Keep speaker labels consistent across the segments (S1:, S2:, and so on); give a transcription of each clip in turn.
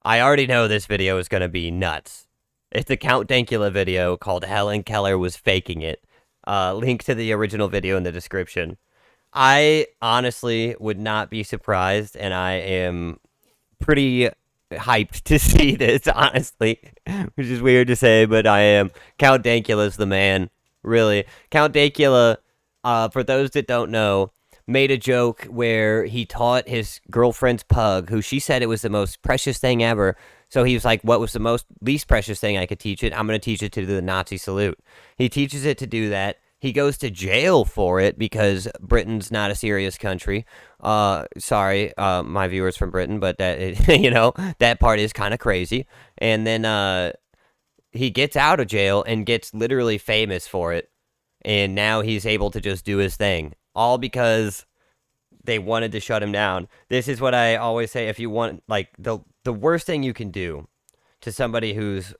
S1: I already know this video is going to be nuts. It's a Count Dankula video called Helen Keller Was Faking It. Link to the original video in the description. I honestly would not be surprised, and I am pretty hyped to see this, honestly, which is weird to say, but I am. Count Dankula's the man, really. Count Dankula, for those that don't know, made a joke where he taught his girlfriend's pug, who she said it was the most precious thing ever. So he was like, what was the least precious thing I could teach it? I'm going to teach it to do the Nazi salute. He teaches it to do that. He goes to jail for it because Britain's not a serious country. Sorry, my viewers from Britain, but that that part is kind of crazy. And then he gets out of jail and gets literally famous for it. And now he's able to just do his thing, all because they wanted to shut him down. This is what I always say: if you want, like, the worst thing you can do to somebody who's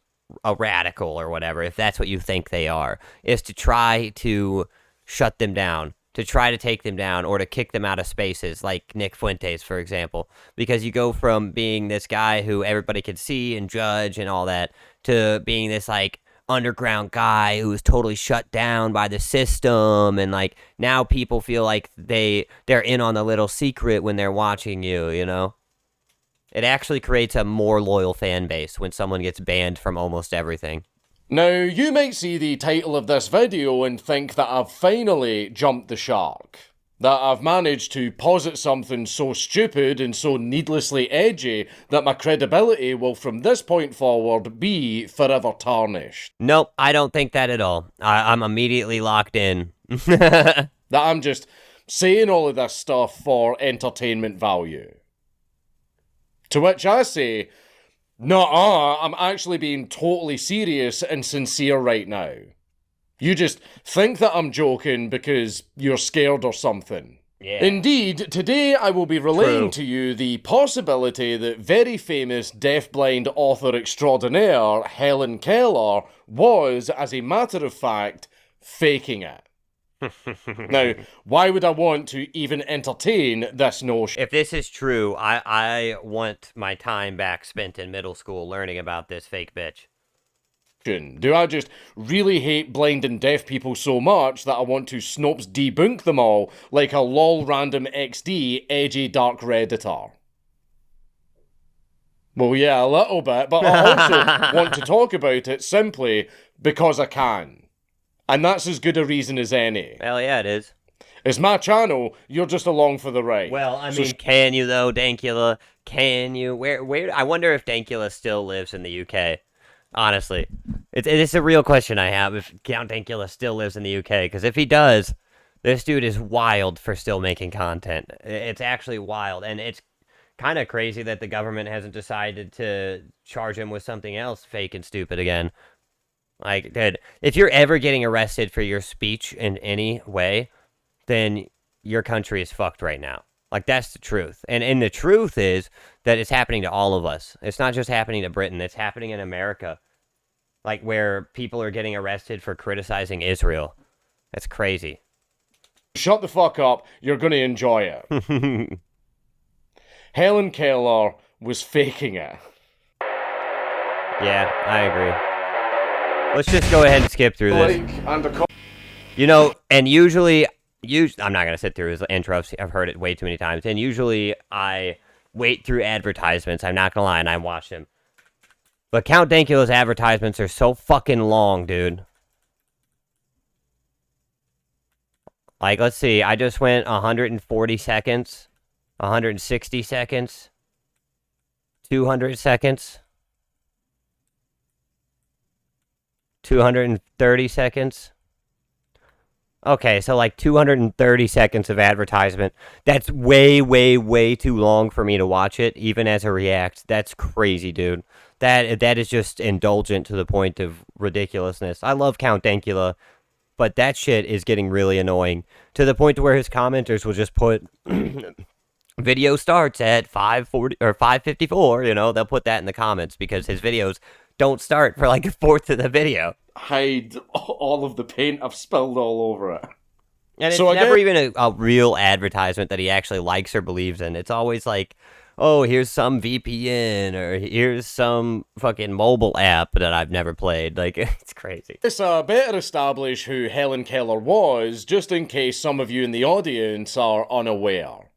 S1: a radical or whatever, if that's what you think they are, is to try to shut them down, to try to take them down, or to kick them out of spaces, like Nick Fuentes, for example. Because you go from being this guy who everybody can see and judge and all that, to being this, like, underground guy who was totally shut down by the system, and like now people feel like they're in on the little secret when they're watching you, you know? It actually creates a more loyal fan base when someone gets banned from almost everything.
S2: Now, you might see the title of this video and think that I've finally jumped the shark. That I've managed to posit something so stupid and so needlessly edgy that my credibility will from this point forward be forever tarnished.
S1: Nope, I don't think that at all. I'm immediately locked in.
S2: That I'm just saying all of this stuff for entertainment value. To which I say, nuh-uh, I'm actually being totally serious and sincere right now. You just think that I'm joking because you're scared or something.
S1: Yeah.
S2: Indeed, today I will be relaying to you the possibility that very famous deafblind author extraordinaire Helen Keller was, as a matter of fact, faking it. Now, why would I want to even entertain this notion?
S1: If this is true, I want my time back spent in middle school learning about this fake bitch.
S2: Do I just really hate blind and deaf people so much that I want to Snopes debunk them all like a lol random XD edgy dark redditor? Well, yeah, a little bit, but I also want to talk about it simply because I can. And that's as good a reason as any.
S1: Hell yeah, it is.
S2: It's my channel, you're just along for the ride.
S1: Well, I mean, can you though, Dankula? Can you? Where? I wonder if Dankula still lives in the UK. Honestly, it's a real question I have, if Count Dankula still lives in the UK, because if he does, this dude is wild for still making content. It's actually wild, and it's kind of crazy that the government hasn't decided to charge him with something else fake and stupid again. Like, dude, if you're ever getting arrested for your speech in any way, then your country is fucked right now. Like, that's the truth. And the truth is that it's happening to all of us. It's not just happening to Britain. It's happening in America. Like, where people are getting arrested for criticizing Israel. That's crazy.
S2: Shut the fuck up. You're going to enjoy it. Helen Keller was faking it.
S1: Yeah, I agree. Let's just go ahead and skip through this. You know, and usually, I'm not going to sit through his intro. I've heard it way too many times. And usually I wait through advertisements. I'm not going to lie, and I watch them. But Count Dankula's advertisements are so fucking long, dude. Like, let's see. I just went 140 seconds, 160 seconds, 200 seconds, 230 seconds. Okay, so like 230 seconds of advertisement. That's way, way, way too long for me to watch it, even as a react. That's crazy, dude. That is just indulgent to the point of ridiculousness. I love Count Dankula, but that shit is getting really annoying to the point to where his commenters will just put video starts at 5:40 or 5:54. You know, they'll put that in the comments because his videos don't start for like a fourth of the video.
S2: Hide all of the paint I've spilled all over it.
S1: And it's never even a real advertisement that he actually likes or believes in. It's always like, oh, here's some VPN or here's some fucking mobile app that I've never played. Like, it's crazy.
S2: Let's better establish who Helen Keller was, just in case some of you in the audience are unaware.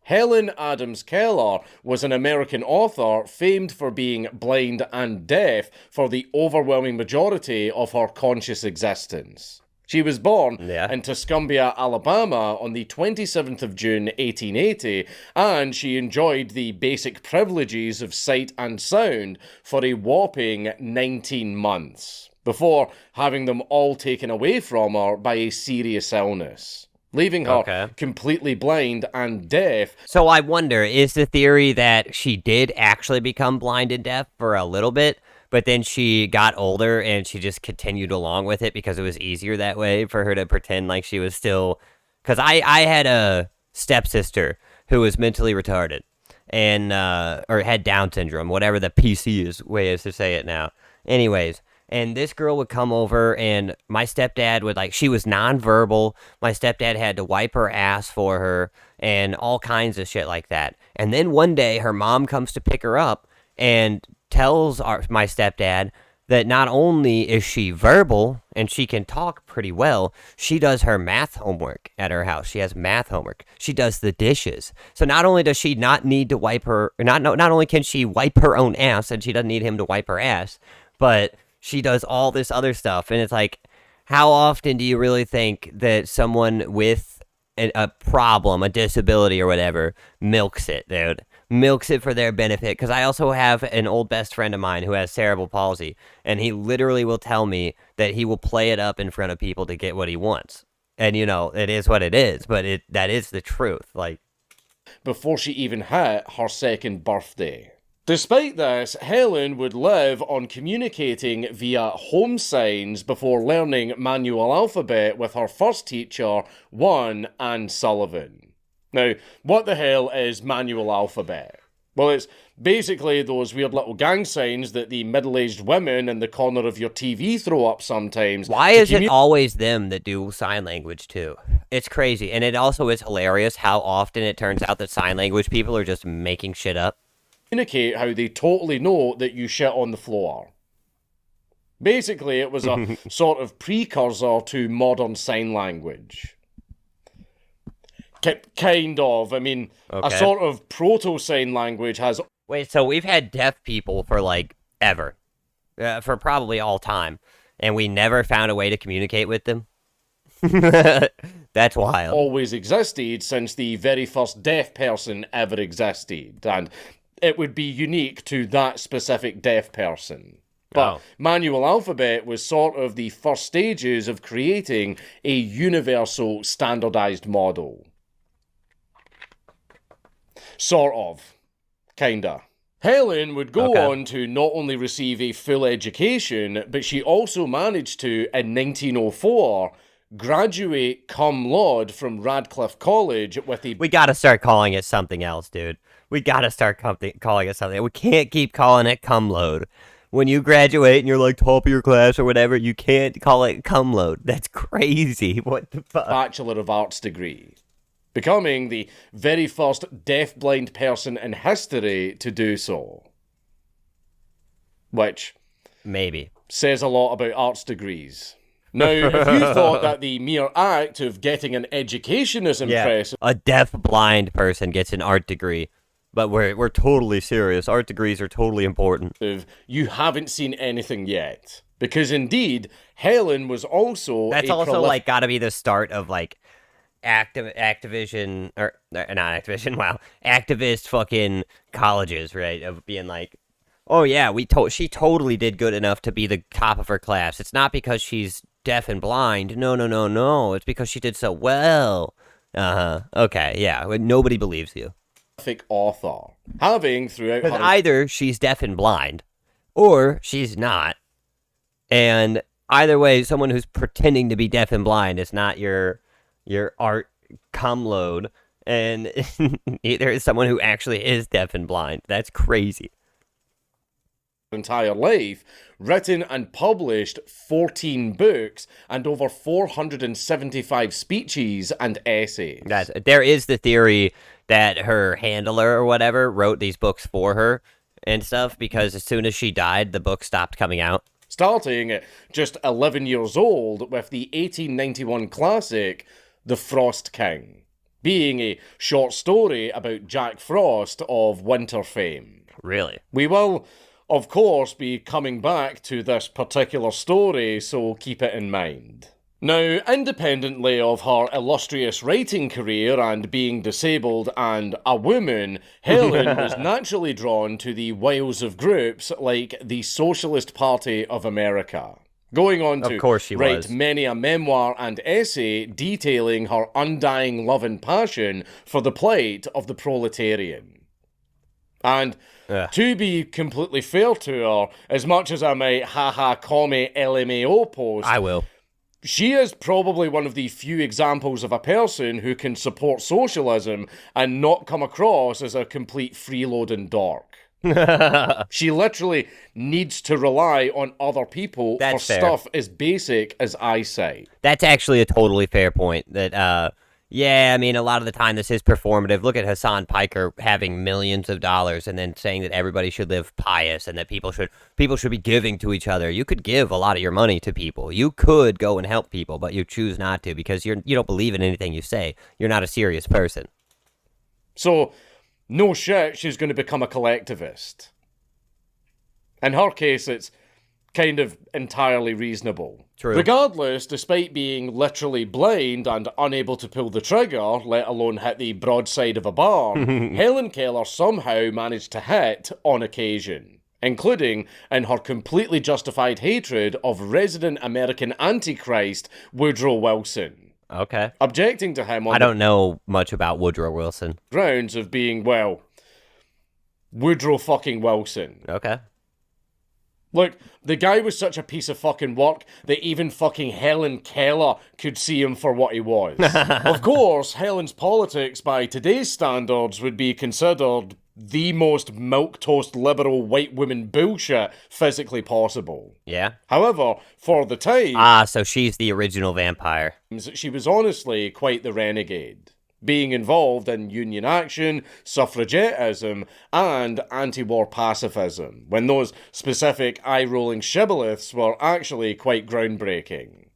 S2: Helen Adams Keller was an American author famed for being blind and deaf for the overwhelming majority of her conscious existence. She was born in Tuscumbia, Alabama on the 27th of June 1880, and she enjoyed the basic privileges of sight and sound for a whopping 19 months, before having them all taken away from her by a serious illness, leaving her completely blind and deaf.
S1: So I wonder, is the theory that she did actually become blind and deaf for a little bit, but then she got older and she just continued along with it because it was easier that way for her to pretend like she was still... Because I had a stepsister who was mentally retarded and or had Down syndrome, whatever the way is to say it now. Anyways, and this girl would come over and my stepdad would, like, she was nonverbal. My stepdad had to wipe her ass for her and all kinds of shit like that. And then one day her mom comes to pick her up and tells my stepdad that not only is she verbal and she can talk pretty well, she does her math homework at her house. She has math homework. She does the dishes. So not only does she not need to wipe her, not only can she wipe her own ass and she doesn't need him to wipe her ass, but she does all this other stuff. And it's like, how often do you really think that someone with a problem, a disability or whatever, milks it, dude? Milks it for their benefit. Because I also have an old best friend of mine who has cerebral palsy, and he literally will tell me that he will play it up in front of people to get what he wants. And, you know, it is what it is, but that is the truth. Like,
S2: before she even hit her second birthday. Despite this, Helen would live on communicating via home signs before learning manual alphabet with her first teacher, one Anne Sullivan. Now, what the hell is manual alphabet? Well, it's basically those weird little gang signs that the middle-aged women in the corner of your TV throw up sometimes.
S1: Why is it always them that do sign language too? It's crazy. And it also is hilarious how often it turns out that sign language people are just making shit up.
S2: Communicate how they totally know that you shit on the floor. Basically, it was a sort of precursor to modern sign language. Kind of. I mean, a sort of proto-sign language has...
S1: Wait, so we've had deaf people for, like, ever. For probably all time. And we never found a way to communicate with them? That's wild.
S2: Always existed since the very first deaf person ever existed. And it would be unique to that specific deaf person. But manual alphabet was sort of the first stages of creating a universal standardized model. Sort of. Kinda. Helen would go on to not only receive a full education, but she also managed to, in 1904, graduate cum laude from Radcliffe College with a...
S1: We gotta start calling it something else, dude. We gotta start calling it something. We can't keep calling it cum laude. When you graduate and you're like top of your class or whatever, you can't call it cum laude. That's crazy. What the fuck?
S2: Bachelor of Arts degree. Becoming the very first deaf-blind person in history to do so. Which...
S1: maybe.
S2: Says a lot about arts degrees. Now, if you thought that the mere act of getting an education is impressive...
S1: A deaf-blind person gets an art degree. But we're totally serious. Art degrees are totally important.
S2: You haven't seen anything yet. Because indeed, Helen was also...
S1: That's also, like, gotta be the start of, like... Activision, or not Activision, wow, activist fucking colleges, right? Of being like, oh yeah, she totally did good enough to be the top of her class. It's not because she's deaf and blind. No. It's because she did so well. Okay, yeah. Nobody believes you.
S2: Author. Having throughout her...
S1: either she's deaf and blind, or she's not. And either way, someone who's pretending to be deaf and blind is not your art cum load, and either is someone who actually is deaf and blind. That's crazy.
S2: Entire life, written and published 14 books and over 475 speeches and essays.
S1: There is the theory that her handler or whatever wrote these books for her and stuff, because as soon as she died, the book stopped coming out.
S2: Starting at just 11 years old with the 1891 classic The Frost King, being a short story about Jack Frost of Winter fame.
S1: Really?
S2: We will, of course, be coming back to this particular story, so keep it in mind. Now, independently of her illustrious writing career and being disabled and a woman, Helen was naturally drawn to the wiles of groups like the Socialist Party of America, going on to write many a memoir and essay detailing her undying love and passion for the plight of the proletarian. And to be completely fair to her, as much as I might call me LMAO post,
S1: I will.
S2: She is probably one of the few examples of a person who can support socialism and not come across as a complete freeloading dork. She literally needs to rely on other people for stuff as basic as eyesight.
S1: That's actually a totally fair point. That, yeah, I mean, a lot of the time this is performative. Look at Hassan Piker having millions of dollars and then saying that everybody should live pious and that people should be giving to each other. You could give a lot of your money to people. You could go and help people, but you choose not to because you don't believe in anything you say. You're not a serious person.
S2: So, no shit, she's going to become a collectivist. In her case, it's kind of entirely reasonable.
S1: True.
S2: Regardless, despite being literally blind and unable to pull the trigger, let alone hit the broadside of a barn, Helen Keller somehow managed to hit on occasion, including in her completely justified hatred of resident American Antichrist Woodrow Wilson.
S1: Okay.
S2: Objecting to him on
S1: I don't know much about Woodrow Wilson.
S2: Grounds of being, well, Woodrow fucking Wilson.
S1: Okay.
S2: Look, the guy was such a piece of fucking work that even fucking Helen Keller could see him for what he was. Of course, Helen's politics by today's standards would be considered the most milquetoast liberal white woman bullshit physically possible.
S1: Yeah.
S2: However, for the time...
S1: so she's the original vampire.
S2: She was honestly quite the renegade, being involved in union action, suffragettism, and anti-war pacifism, when those specific eye-rolling shibboleths were actually quite groundbreaking.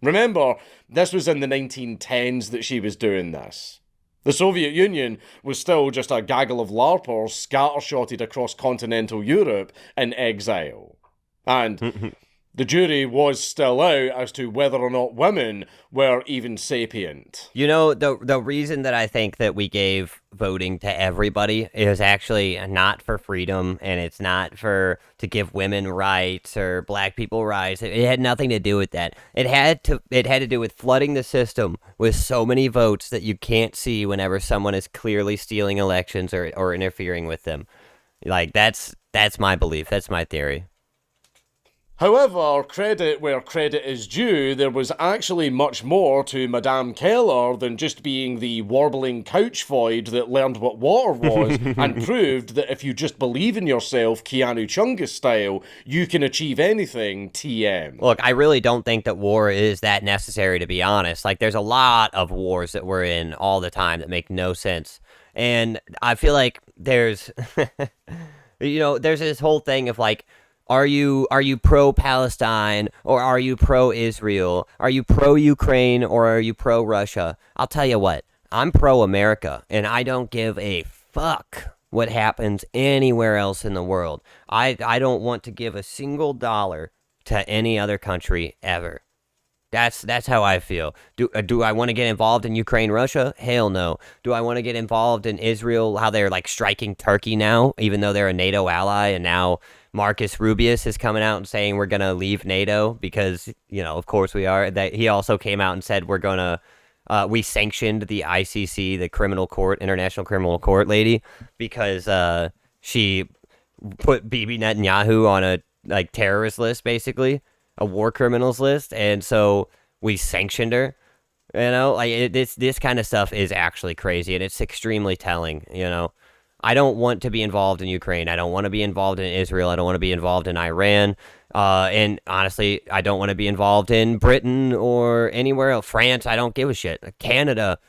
S2: Remember, this was in the 1910s that she was doing this. The Soviet Union was still just a gaggle of larpers scattershotted across continental Europe in exile. And... the jury was still out as to whether or not women were even sapient.
S1: You know, the reason that I think that we gave voting to everybody is actually not for freedom, and it's not to give women rights or black people rights. It had nothing to do with that. It had to do with flooding the system with so many votes that you can't see whenever someone is clearly stealing elections or interfering with them. Like, that's my belief. That's my theory.
S2: However, credit where credit is due, there was actually much more to Madame Keller than just being the warbling couch void that learned what water was and proved that if you just believe in yourself, Keanu Chungus style, you can achieve anything, TM.
S1: Look, I really don't think that war is that necessary, to be honest. Like, there's a lot of wars that we're in all the time that make no sense. And I feel like there's, there's this whole thing of like, Are you pro-Palestine or are you pro-Israel? Are you pro-Ukraine or are you pro-Russia? I'll tell you what, I'm pro-America, and I don't give a fuck what happens anywhere else in the world. I don't want to give a single dollar to any other country ever. That's how I feel. Do I want to get involved in Ukraine, Russia? Hell no. Do I want to get involved in Israel, how they're like striking Turkey now, even though they're a NATO ally, and now Marcus Rubius is coming out and saying we're going to leave NATO because, of course we are. That he also came out and said we're going to we sanctioned the ICC, the criminal court, International Criminal Court lady, because she put Bibi Netanyahu on a terrorist list, basically. A war criminals list, and so we sanctioned her. This kind of stuff is actually crazy, and it's extremely telling. I don't want to be involved in Ukraine. I don't want to be involved in Israel. I don't want to be involved in Iran. And honestly, I don't want to be involved in Britain or anywhere else. France, I don't give a shit. Canada,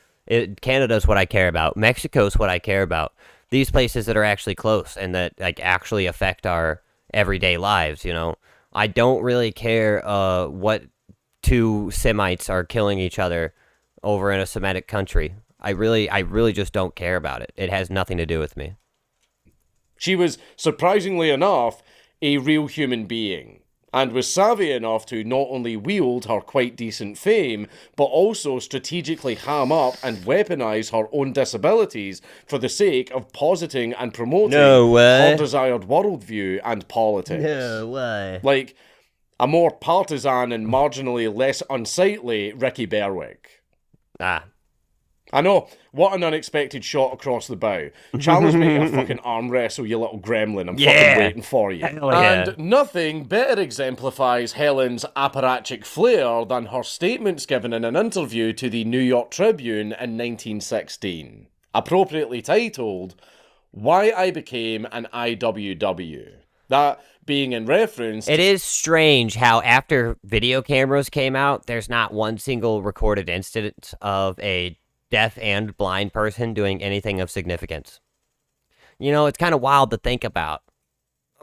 S1: Canada's what I care about. Mexico's what I care about. These places that are actually close and that like actually affect our everyday lives. I don't really care what two Semites are killing each other over in a Semitic country. I really just don't care about it. It has nothing to do with me.
S2: She was, surprisingly enough, a real human being, and was savvy enough to not only wield her quite decent fame, but also strategically ham up and weaponize her own disabilities for the sake of positing and promoting
S1: No way.
S2: her desired worldview and politics.
S1: No way.
S2: Like a more partisan and marginally less unsightly Ricky Berwick.
S1: Ah.
S2: I know, what an unexpected shot across the bow. Challenge me to a fucking arm wrestle, you little gremlin. I'm fucking waiting for you.
S1: Hell yeah.
S2: And nothing better exemplifies Helen's apparatchik flair than her statements given in an interview to the New York Tribune in 1916. Appropriately titled, Why I Became an IWW. That being in reference...
S1: It is strange how after video cameras came out, there's not one single recorded instance of a deaf and blind person doing anything of significance. It's kind of wild to think about.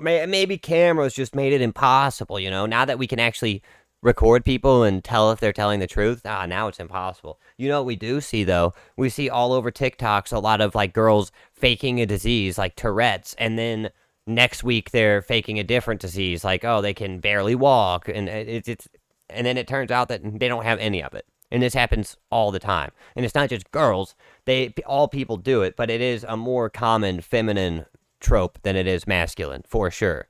S1: Maybe cameras just made it impossible, now that we can actually record people and tell if they're telling the truth. Now it's impossible. What we do see, though? We see all over TikToks a lot of, like, girls faking a disease, like Tourette's, and then next week they're faking a different disease, like, oh, they can barely walk, and and then it turns out that they don't have any of it. And this happens all the time. And it's not just girls. All people do it, but it is a more common feminine trope than it is masculine, for sure.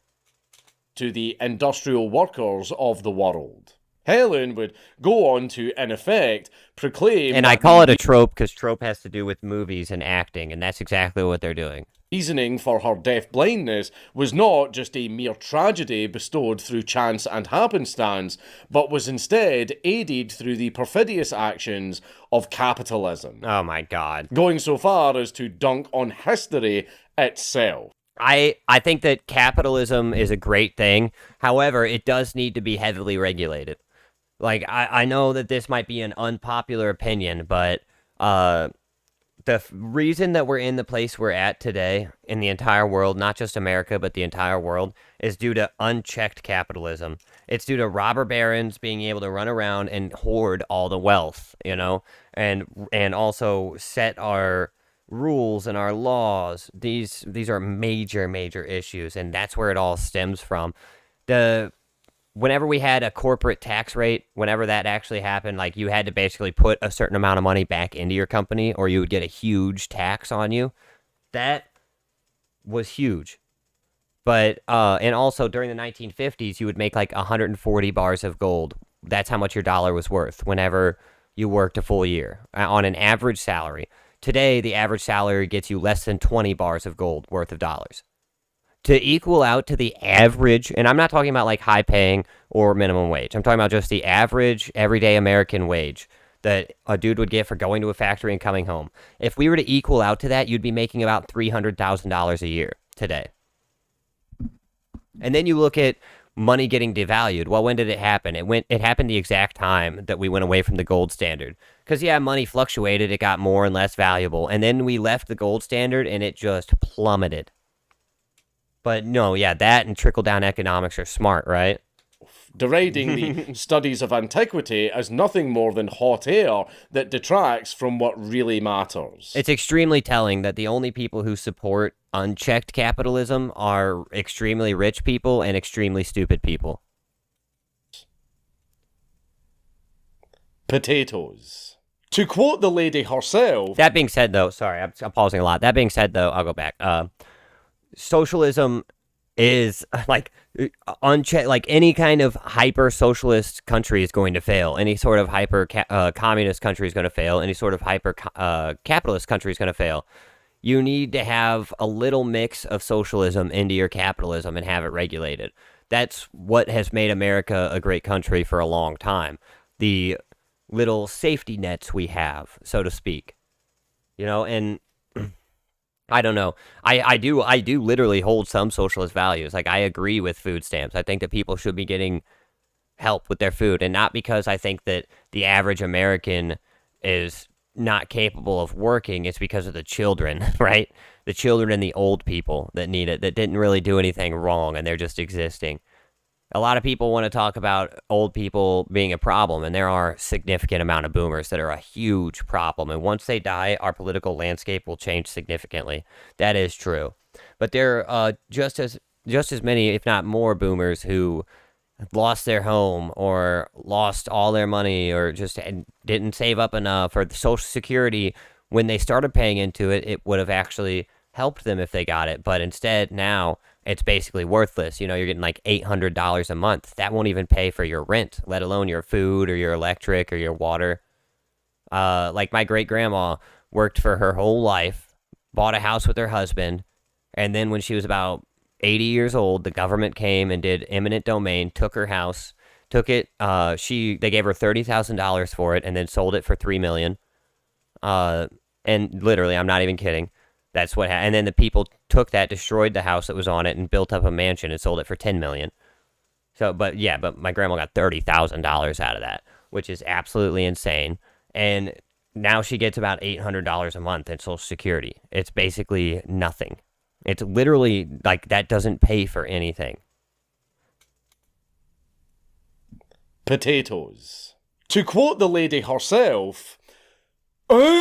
S2: To the industrial workers of the world. Helen would go on to, in effect, proclaim...
S1: And I call it a trope because trope has to do with movies and acting, and that's exactly what they're doing.
S2: Reasoning for her deaf-blindness was not just a mere tragedy bestowed through chance and happenstance, but was instead aided through the perfidious actions of capitalism.
S1: Oh my god.
S2: Going so far as to dunk on history itself.
S1: I think that capitalism is a great thing. However, it does need to be heavily regulated. Like, I know that this might be an unpopular opinion, but the reason that we're in the place we're at today in the entire world, not just America, but the entire world, is due to unchecked capitalism. It's due to robber barons being able to run around and hoard all the wealth, and also set our rules and our laws. These are major, major issues, and that's where it all stems from. Whenever we had a corporate tax rate, whenever that actually happened, like, you had to basically put a certain amount of money back into your company or you would get a huge tax on you. That was huge. But, and also during the 1950s, you would make like 140 bars of gold. That's how much your dollar was worth whenever you worked a full year on an average salary. Today, the average salary gets you less than 20 bars of gold worth of dollars. To equal out to the average, and I'm not talking about like high paying or minimum wage. I'm talking about just the average everyday American wage that a dude would get for going to a factory and coming home. If we were to equal out to that, you'd be making about $300,000 a year today. And then you look at money getting devalued. Well, when did it happen? It happened the exact time that we went away from the gold standard. Because, yeah, money fluctuated. It got more and less valuable. And then we left the gold standard and it just plummeted. But no, yeah, that and trickle-down economics are smart, right?
S2: Deriding the studies of antiquity as nothing more than hot air that detracts from what really matters.
S1: It's extremely telling that the only people who support unchecked capitalism are extremely rich people and extremely stupid people.
S2: Potatoes. To quote the lady herself...
S1: That being said, though, sorry, I'm pausing a lot. That being said, though, I'll go back. Socialism is like unchecked. Like any kind of hyper socialist country is going to fail. Any sort of hyper communist country is going to fail. Any sort of hyper capitalist country is going to fail. You need to have a little mix of socialism into your capitalism and have it regulated. That's what has made America a great country for a long time. The little safety nets we have, so to speak, and I don't know. I do literally hold some socialist values. Like, I agree with food stamps. I think that people should be getting help with their food, and not because I think that the average American is not capable of working, it's because of the children, right? The children and the old people that need it, that didn't really do anything wrong, and they're just existing. A lot of people want to talk about old people being a problem, and there are a significant amount of boomers that are a huge problem. And once they die, our political landscape will change significantly. That is true. But there are just as many, if not more, boomers who lost their home or lost all their money or just didn't save up enough, or the Social Security, when they started paying into it, it would have actually helped them if they got it. But instead, now it's basically worthless. You're getting like $800 a month. That won't even pay for your rent, let alone your food or your electric or your water. Like my great grandma worked for her whole life, bought a house with her husband, and then when she was about 80 years old, the government came and did eminent domain, took her house, took it. They gave her $30,000 for it, and then sold it for $3 million. And literally, I'm not even kidding. That's what happened. And then the people took that, destroyed the house that was on it, and built up a mansion and sold it for $10 million. So, but my grandma got $30,000 out of that, which is absolutely insane. And now she gets about $800 a month in Social Security. It's basically nothing. It's literally like that doesn't pay for anything.
S2: Potatoes. To quote the lady herself, I'm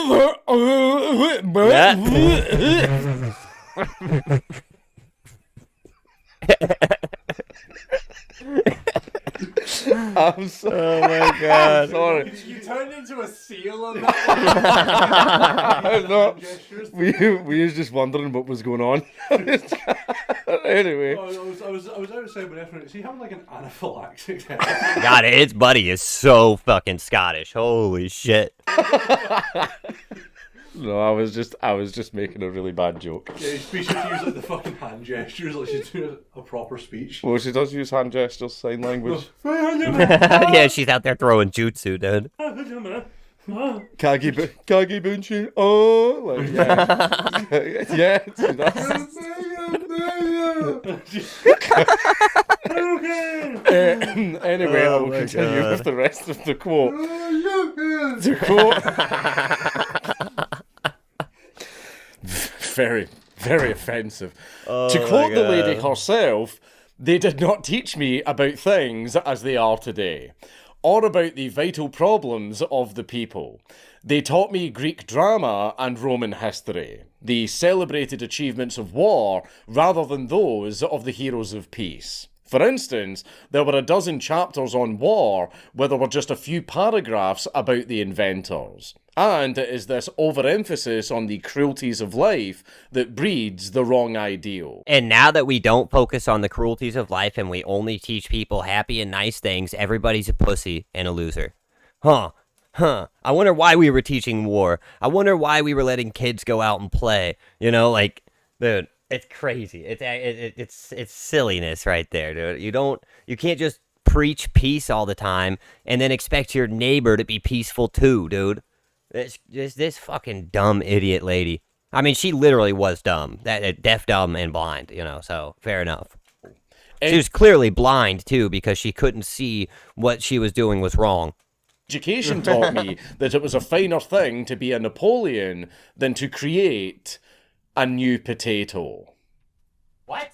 S2: sorry.
S1: Oh my god.
S2: I'm sorry.
S3: You turned into a seal on that.
S2: No, we was just wondering what was going on. Anyway.
S3: I was outside with Efren. Is he having like an anaphylactic?
S1: God, his buddy is so fucking Scottish. Holy shit.
S2: No, I was just making a really bad joke.
S3: Yeah, she should use like the fucking hand gestures, like she's doing a proper speech.
S2: Well, she does use hand gestures, sign language.
S1: Yeah, she's out there throwing jutsu, dude.
S2: Kagi Bunshin. Oh, like, yeah. Yeah, she does. Anyway, I will continue with the rest of the quote. To quote... Very, very offensive. To quote the lady herself, they did not teach me about things as they are today, or about the vital problems of the people. They taught me Greek drama and Roman history, the celebrated achievements of war, rather than those of the heroes of peace. For instance, there were a dozen chapters on war where there were just a few paragraphs about the inventors. And it is this overemphasis on the cruelties of life that breeds the wrong ideal.
S1: And now that we don't focus on the cruelties of life and we only teach people happy and nice things, everybody's a pussy and a loser. Huh. I wonder why we were teaching war. I wonder why we were letting kids go out and play. Like, dude, it's crazy. It's silliness right there, dude. You can't just preach peace all the time and then expect your neighbor to be peaceful too, dude. This fucking dumb idiot lady. I mean, she literally was dumb. Deaf, dumb, and blind, so fair enough. She was clearly blind, too, because she couldn't see what she was doing was wrong.
S2: Education taught me that it was a finer thing to be a Napoleon than to create a new potato.
S1: What?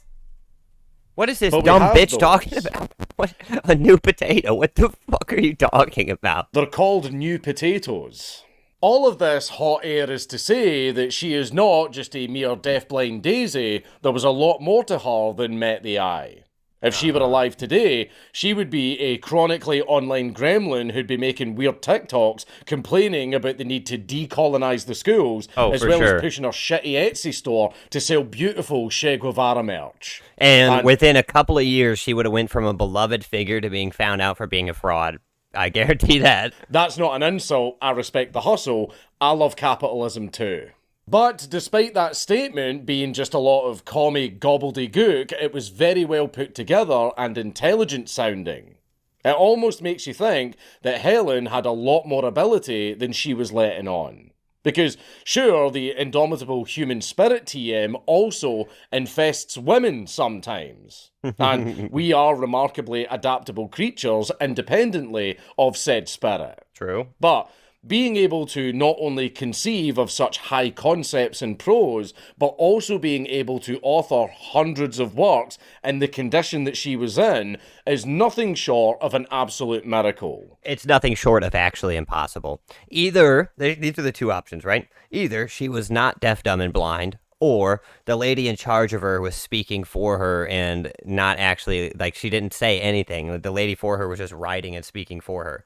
S1: What is this
S2: But we
S1: dumb
S2: have
S1: bitch
S2: those.
S1: talking about? What? A new potato? What the fuck are you talking about?
S2: They're called new potatoes. All of this hot air is to say that she is not just a mere deafblind daisy. There was a lot more to her than met the eye. If she were alive today, she would be a chronically online gremlin who'd be making weird TikToks complaining about the need to decolonize the schools, as
S1: for
S2: well
S1: sure.
S2: as pushing her shitty Etsy store to sell beautiful Che Guevara merch.
S1: And within a couple of years, she would have went from a beloved figure to being found out for being a fraud. I guarantee that.
S2: That's not an insult. I respect the hustle. I love capitalism too. But despite that statement being just a lot of comic gobbledygook, it was very well put together and intelligent sounding. It almost makes you think that Helen had a lot more ability than she was letting on. Because, sure, the indomitable human spirit TM also infests women sometimes. And we are remarkably adaptable creatures independently of said spirit.
S1: True.
S2: But being able to not only conceive of such high concepts in prose, but also being able to author hundreds of works in the condition that she was in is nothing short of an absolute miracle.
S1: It's nothing short of actually impossible. Either, these are the two options, right? Either she was not deaf, dumb, and blind, or the lady in charge of her was speaking for her and not actually, like, she didn't say anything. The lady for her was just writing and speaking for her.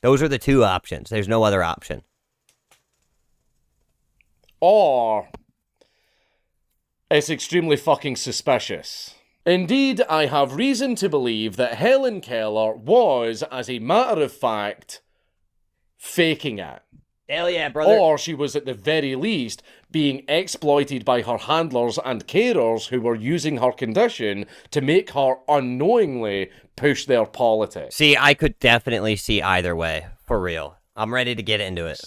S1: Those are the two options. There's no other option.
S2: Or it's extremely fucking suspicious. Indeed, I have reason to believe that Helen Keller was, as a matter of fact, faking it.
S1: Hell yeah, brother.
S2: Or she was at the very least being exploited by her handlers and carers who were using her condition to make her unknowingly push their politics.
S1: See, I could definitely see either way, for real. I'm ready to get into it.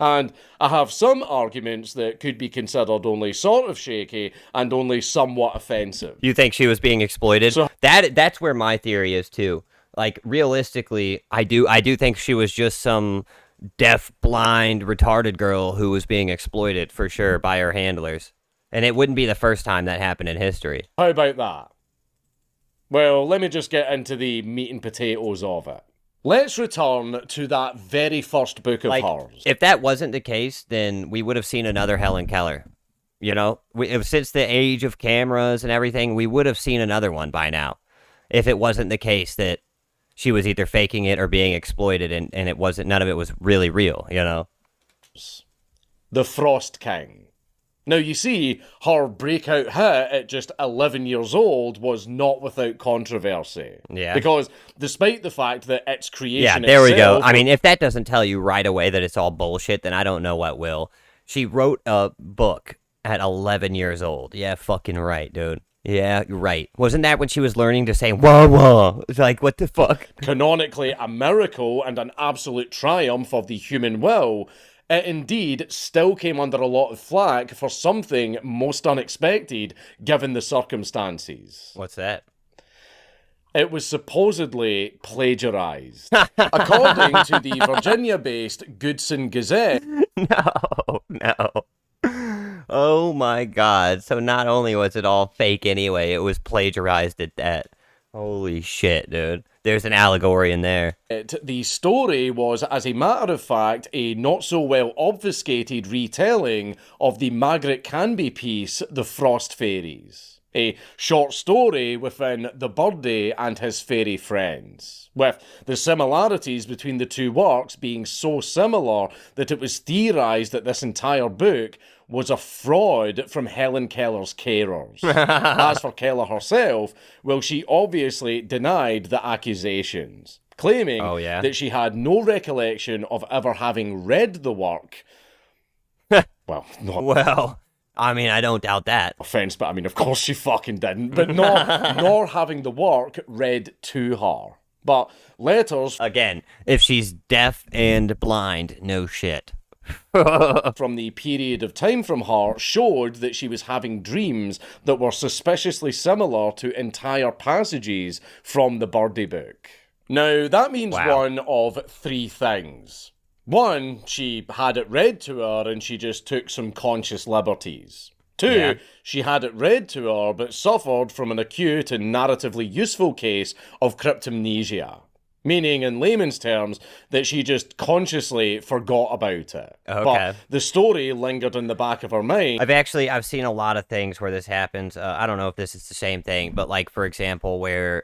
S2: And I have some arguments that could be considered only sort of shaky and only somewhat offensive.
S1: You think she was being exploited?
S2: So-
S1: That's where my theory is too. Like, realistically, I do think she was just some deaf, blind, retarded girl who was being exploited for sure by her handlers. And it wouldn't be the first time that happened in history.
S2: How about that? Well, let me just get into the meat and potatoes of it. Let's return to that very first book of hers.
S1: If that wasn't the case, then we would have seen another Helen Keller. You know, since the age of cameras and everything, we would have seen another one by now. If it wasn't the case that she was either faking it or being exploited, and it wasn't, none of it was really real, you know?
S2: The Frost King. Now, you see, her breakout hit at just 11 years old was not without controversy.
S1: Yeah.
S2: Because despite the fact that its creation
S1: Yeah, there we go.
S2: itself-
S1: I mean, if that doesn't tell you right away that it's all bullshit, then I don't know what will. She wrote a book at 11 years old. Yeah, fucking right, dude. Yeah, you're right. Wasn't that when she was learning to say, wah, wah? It's like, what the fuck?
S2: canonically a miracle and an absolute triumph of the human will, it indeed still came under a lot of flack for something most unexpected given the circumstances.
S1: What's that?
S2: It was supposedly plagiarized. According to the Virginia-based Goodson Gazette,
S1: No. Oh my god. So not only was it all fake anyway, it was plagiarized at that. Holy shit, dude. There's an allegory in there.
S2: the story was, as a matter of fact, a not-so-well obfuscated retelling of the Margaret Canby piece, The Frost Fairies. A short story within The Birdie and His Fairy Friends, with the similarities between the two works being so similar that it was theorised that this entire book was a fraud from Helen Keller's carers. As for Keller herself, well, she obviously denied the accusations, claiming that she had no recollection of ever having read the work. Well, not...
S1: Well, I mean, I don't doubt that.
S2: offense, but I mean, of course she fucking didn't. But nor having the work read to her. But letters
S1: Again, if she's deaf and blind, no shit.
S2: from the period of time from her showed that she was having dreams that were suspiciously similar to entire passages from the Birdie book. Now, that means one of three things. One, she had it read to her and she just took some conscious liberties. Two, she had it read to her but suffered from an acute and narratively useful case of cryptomnesia. Meaning, in layman's terms, that she just consciously forgot about it.
S1: Okay.
S2: But the story lingered in the back of her mind.
S1: I've seen a lot of things where this happens. I don't know if this is the same thing, but like, for example, where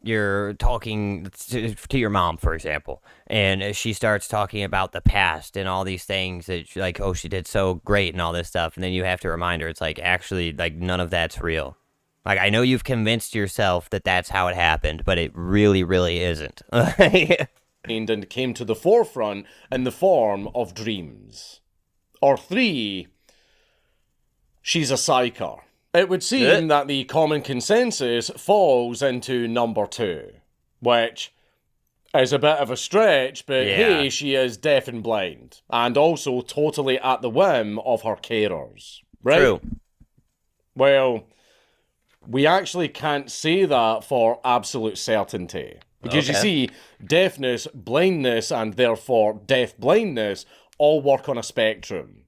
S1: you're talking to your mom, for example, and she starts talking about the past and all these things that, like, oh, she did so great and all this stuff, and then you have to remind her, it's like, actually, like, none of that's real. Like, I know you've convinced yourself that that's how it happened, but it really, really isn't.
S2: And came to the forefront in the form of dreams. Or three, she's a psyker. It would seem that the common consensus falls into number two, which is a bit of a stretch, but hey, she is deaf and blind, and also totally at the whim of her carers. Right?
S1: True.
S2: Well, we actually can't say that for absolute certainty. Because you
S1: Okay.
S2: see, deafness, blindness, and therefore deaf-blindness all work on a spectrum.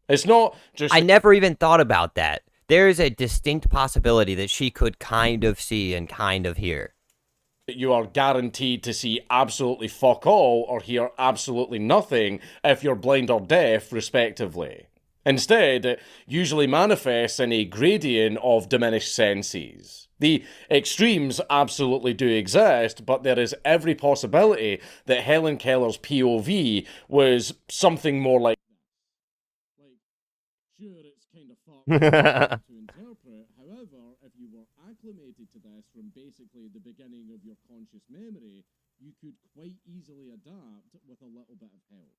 S2: It's not just...
S1: I never even thought about that. There is a distinct possibility that she could kind of see and kind of hear.
S2: that you are guaranteed to see absolutely fuck all or hear absolutely nothing if you're blind or deaf, respectively. Instead, it usually manifests in a gradient of diminished senses. The extremes absolutely do exist, but there is every possibility that Helen Keller's POV was something more like... Sure, it's kind of fucked to interpret. However, if you were acclimated to this from basically the beginning of your conscious memory, you could quite easily adapt with a little bit of help.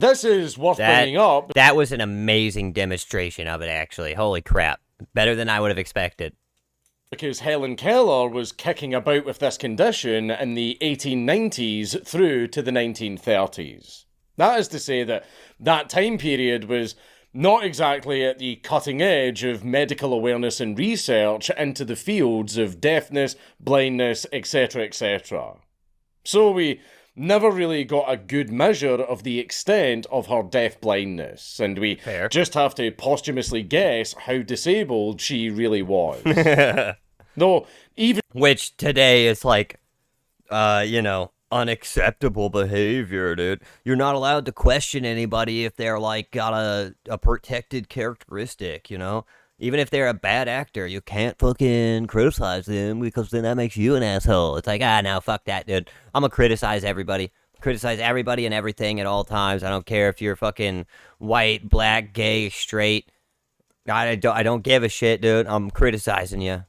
S2: This is worth bringing up.
S1: That was an amazing demonstration of it, actually. Holy crap. Better than I would have expected.
S2: Because Helen Keller was kicking about with this condition in the 1890s through to the 1930s. That is to say that that time period was not exactly at the cutting edge of medical awareness and research into the fields of deafness, blindness, etc., etc. So we never really got a good measure of the extent of her deaf-blindness, and we just have to posthumously guess how disabled she really was. Though, even...
S1: Which today is like, unacceptable behavior, dude. You're not allowed to question anybody if they're, like, got a protected characteristic, you know? Even if they're a bad actor, you can't fucking criticize them because then that makes you an asshole. It's like, no, fuck that, dude. I'm gonna criticize everybody. Criticize everybody and everything at all times. I don't care if you're fucking white, black, gay, straight. I don't give a shit, dude. I'm criticizing you.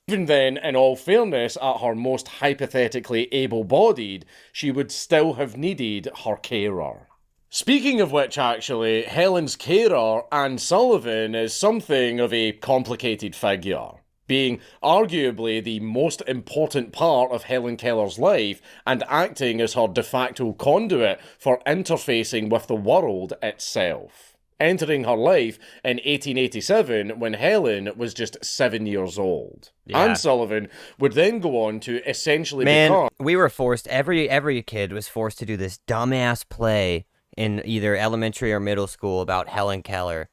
S2: Even then, in all fairness, at her most hypothetically able-bodied, she would still have needed her carer. Speaking of which, actually, Helen's carer, Anne Sullivan, is something of a complicated figure, being arguably the most important part of Helen Keller's life and acting as her de facto conduit for interfacing with the world itself. Entering her life in 1887 when Helen was just 7 years old.
S1: Yeah.
S2: Anne Sullivan would then go on to essentially
S1: Man, we were forced, every kid was forced to do this dumbass play in either elementary or middle school about Helen Keller,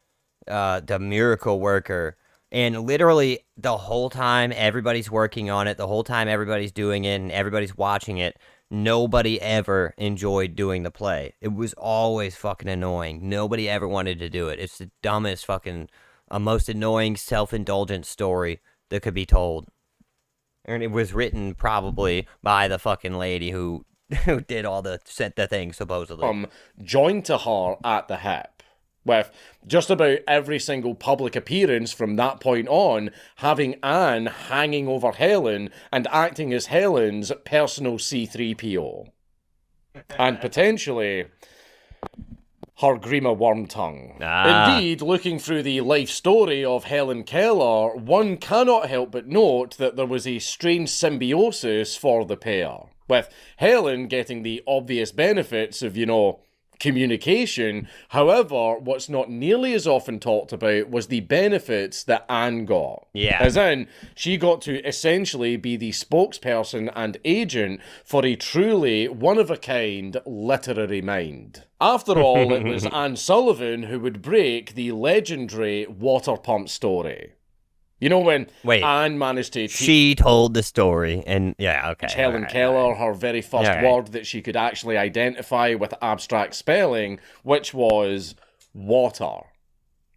S1: the miracle worker. And literally the whole time everybody's working on it, the whole time everybody's doing it and everybody's watching it, nobody ever enjoyed doing the play. It was always fucking annoying. Nobody ever wanted to do it. It's the dumbest fucking, most annoying, self-indulgent story that could be told. And it was written probably by the fucking lady who did all the thing, supposedly.
S2: Joined to her at the hip, with just about every single public appearance from that point on having Anne hanging over Helen and acting as Helen's personal C-3PO. And potentially her Grima Wormtongue. Indeed, looking through the life story of Helen Keller, one cannot help but note that there was a strange symbiosis for the pair, with Helen getting the obvious benefits of, communication. However, what's not nearly as often talked about was the benefits that Anne got.
S1: Yeah.
S2: As in, she got to essentially be the spokesperson and agent for a truly one-of-a-kind literary mind. After all, it was Anne Sullivan who would break the legendary water pump story. You know when Anne managed to...
S1: She told the story, and yeah, okay.
S2: Helen Keller, her very first word that she could actually identify with abstract spelling, which was water.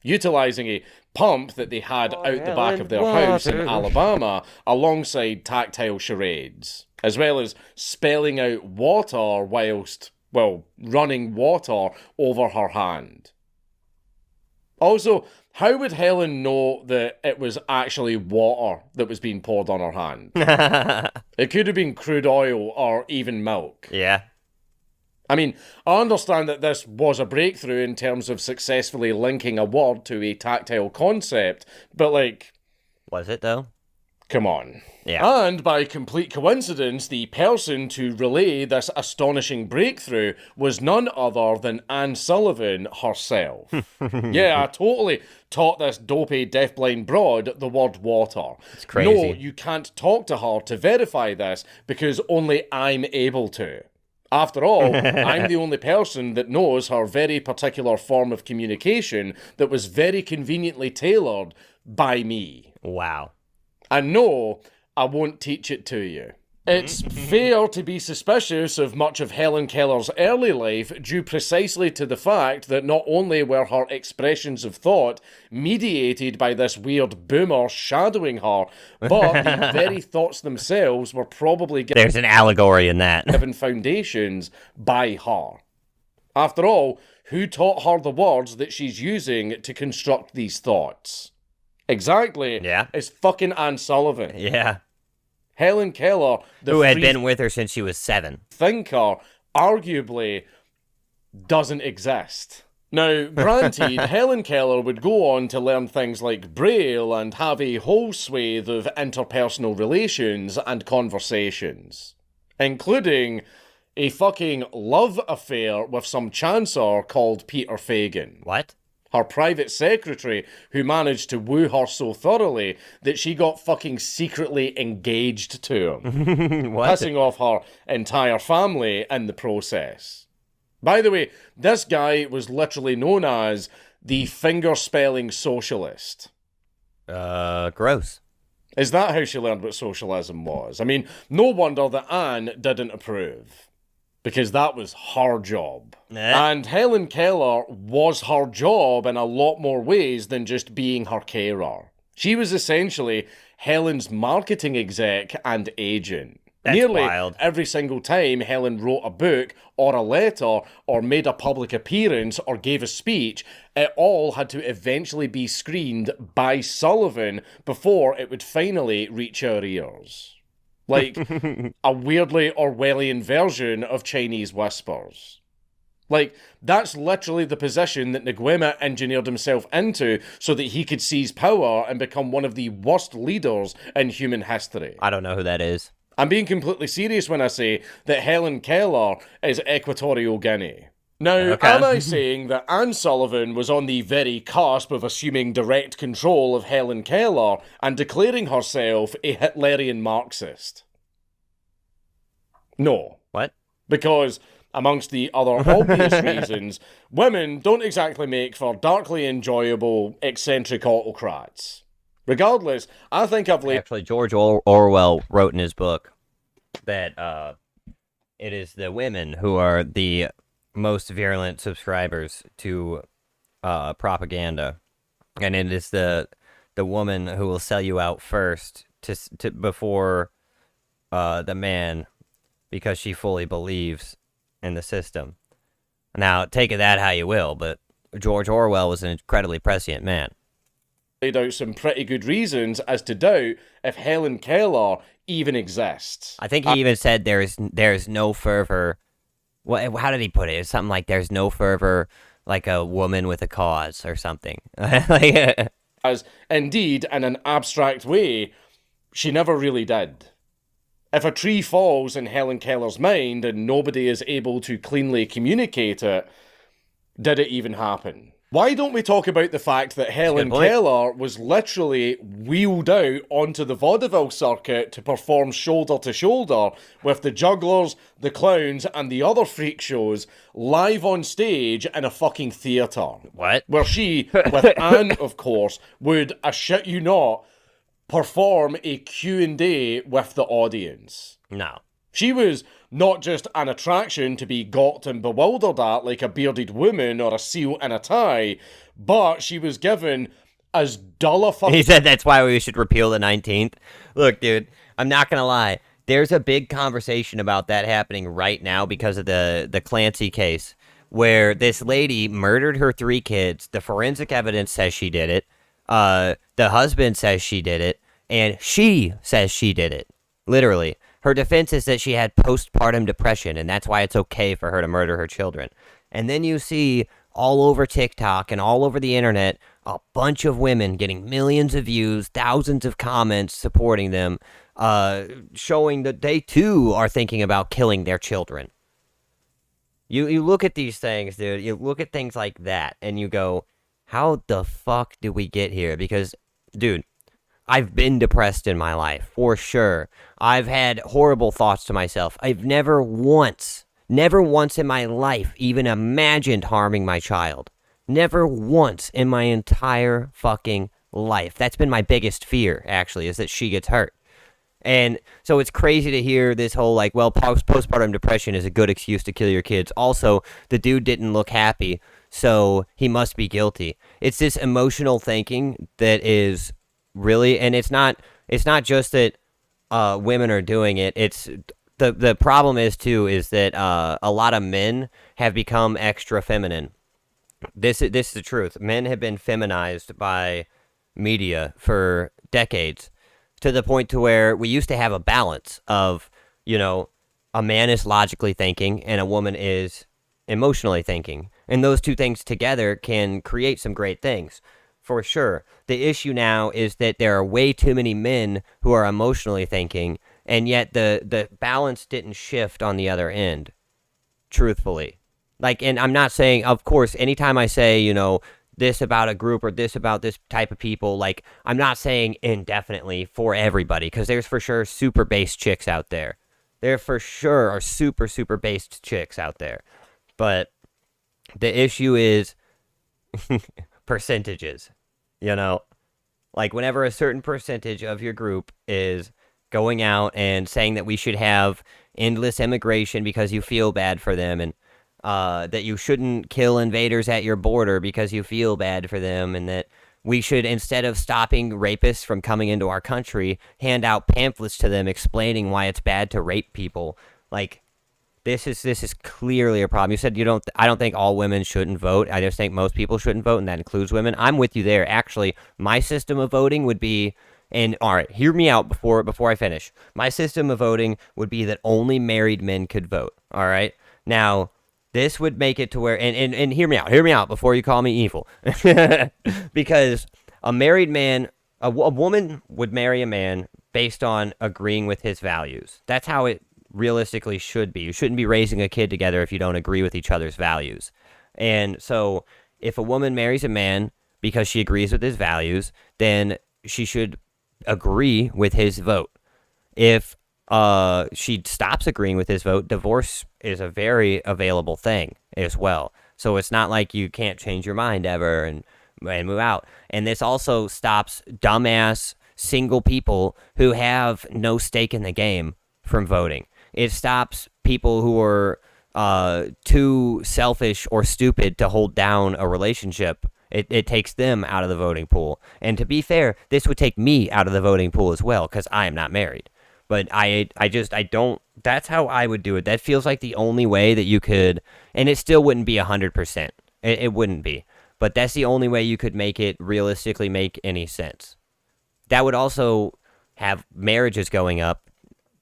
S2: Utilising a pump that they had out the back of their house in Alabama, alongside tactile charades, as well as spelling out water whilst, running water over her hand. Also, how would Helen know that it was actually water that was being poured on her hand? It could have been crude oil or even milk.
S1: Yeah.
S2: I mean, I understand that this was a breakthrough in terms of successfully linking a word to a tactile concept, but
S1: Was it, though?
S2: Come on.
S1: Yeah.
S2: And by complete coincidence, the person to relay this astonishing breakthrough was none other than Anne Sullivan herself. Yeah, I totally taught this dopey deafblind broad the word water.
S1: It's crazy.
S2: No, you can't talk to her to verify this because only I'm able to. After all, I'm the only person that knows her very particular form of communication that was very conveniently tailored by me.
S1: Wow.
S2: And no, I won't teach it to you. It's fair to be suspicious of much of Helen Keller's early life due precisely to the fact that not only were her expressions of thought mediated by this weird boomer shadowing her, but the very thoughts themselves were probably
S1: There's an allegory in that.
S2: given foundations by her. After all, who taught her the words that she's using to construct these thoughts? Exactly.
S1: Yeah.
S2: It's fucking Anne Sullivan.
S1: Yeah.
S2: Helen Keller, the
S1: Who had
S2: free
S1: been with her since she was 7.
S2: thinker, arguably doesn't exist. Now, granted, Helen Keller would go on to learn things like Braille and have a whole swathe of interpersonal relations and conversations, including a fucking love affair with some chancer called Peter Fagan.
S1: What?
S2: Her private secretary, who managed to woo her so thoroughly that she got fucking secretly engaged to him,
S1: What?
S2: pissing off her entire family in the process. By the way, this guy was literally known as the finger-spelling socialist.
S1: Gross.
S2: Is that how she learned what socialism was? I mean, no wonder that Anne didn't approve, because that was her job. And Helen Keller was her job in a lot more ways than just being her carer. She was essentially Helen's marketing exec and agent.
S1: That's
S2: Nearly
S1: wild.
S2: every single time Helen wrote a book or a letter or made a public appearance or gave a speech, it all had to eventually be screened by Sullivan before it would finally reach our ears. Like a weirdly Orwellian version of Chinese whispers. Like, that's literally the position that Nguema engineered himself into so that he could seize power and become one of the worst leaders in human history.
S1: I don't know who that is.
S2: I'm being completely serious when I say that Helen Keller is Equatorial Guinea. Now,
S1: Okay.
S2: am I saying that Anne Sullivan was on the very cusp of assuming direct control of Helen Keller and declaring herself a Hitlerian Marxist? No.
S1: What?
S2: Because, amongst the other obvious reasons, women don't exactly make for darkly enjoyable, eccentric autocrats. Regardless, I think I've laid
S1: Actually, George Orwell wrote in his book that it is the women who are the most virulent subscribers to propaganda, and it is the woman who will sell you out first to before the man, because she fully believes in the system. Now, take it that how you will, but George Orwell was an incredibly prescient man.
S2: out some pretty good reasons as to doubt if Helen Keller even exists.
S1: I think he even said there's no fervor. What? How did he put it? It's something like there's no fervor like a woman with a cause or something. Like,
S2: As, indeed, in an abstract way, she never really did. If a tree falls in Helen Keller's mind and nobody is able to cleanly communicate it, did it even happen? Why don't we talk about the fact that Helen
S1: point.
S2: Keller was literally wheeled out onto the vaudeville circuit to perform shoulder to shoulder with the jugglers, the clowns, and the other freak shows live on stage in a fucking theatre?
S1: what?
S2: Where she, with Anne, of course, would, I shit you not, perform a Q&A with the audience.
S1: No.
S2: She was not just an attraction to be gawked and bewildered at like a bearded woman or a seal in a tie, but she was given as dull a fucking...
S1: He said that's why we should repeal the 19th. Look, dude, I'm not gonna lie. There's a big conversation about that happening right now because of the Clancy case, where this lady murdered her 3 kids. The forensic evidence says she did it. The husband says she did it, and she says she did it. Literally. Her defense is that she had postpartum depression, and that's why it's okay for her to murder her children. And then you see all over TikTok and all over the internet a bunch of women getting millions of views, thousands of comments supporting them, showing that they too are thinking about killing their children. You look at these things, dude. You look at things like that, and you go, "How the fuck did we get here?" Because, dude, I've been depressed in my life, for sure. I've had horrible thoughts to myself. I've never once in my life even imagined harming my child. Never once in my entire fucking life. That's been my biggest fear, actually, is that she gets hurt. And so it's crazy to hear this whole, like, well, postpartum depression is a good excuse to kill your kids. Also, the dude didn't look happy, so he must be guilty. It's this emotional thinking that is really, and it's not just that women are doing it. It's the problem is too is that a lot of men have become extra feminine. This is the truth. Men have been feminized by media for decades, to the point to where we used to have a balance of, a man is logically thinking and a woman is emotionally thinking. And those two things together can create some great things, for sure. The issue now is that there are way too many men who are emotionally thinking, and yet the balance didn't shift on the other end, truthfully. Like, and I'm not saying, of course, anytime I say, this about a group or this about this type of people, like, I'm not saying indefinitely for everybody, because there's for sure super based chicks out there. There for sure are super, super based chicks out there. But the issue is percentages, Like, whenever a certain percentage of your group is going out and saying that we should have endless immigration because you feel bad for them, and that you shouldn't kill invaders at your border because you feel bad for them, and that we should, instead of stopping rapists from coming into our country, hand out pamphlets to them explaining why it's bad to rape people. Like, this is clearly a problem. You said I don't think all women shouldn't vote. I just think most people shouldn't vote, and that includes women. I'm with you there. Actually, my system of voting would be, and all right, hear me out before I finish. My system of voting would be that only married men could vote. All right? Now, this would make it to where, and hear me out before you call me evil. Because a married man, a woman would marry a man based on agreeing with his values. That's how it realistically should be. You shouldn't be raising a kid together if you don't agree with each other's values. And so if a woman marries a man because she agrees with his values, then she should agree with his vote. If she stops agreeing with his vote, divorce is a very available thing as well. So it's not like you can't change your mind ever and move out. And this also stops dumbass single people who have no stake in the game from voting. It stops people who are too selfish or stupid to hold down a relationship. It takes them out of the voting pool. And to be fair, this would take me out of the voting pool as well, because I am not married. But I don't, that's how I would do it. That feels like the only way that you could, and it still wouldn't be 100%. It wouldn't be. But that's the only way you could make it realistically make any sense. That would also have marriages going up,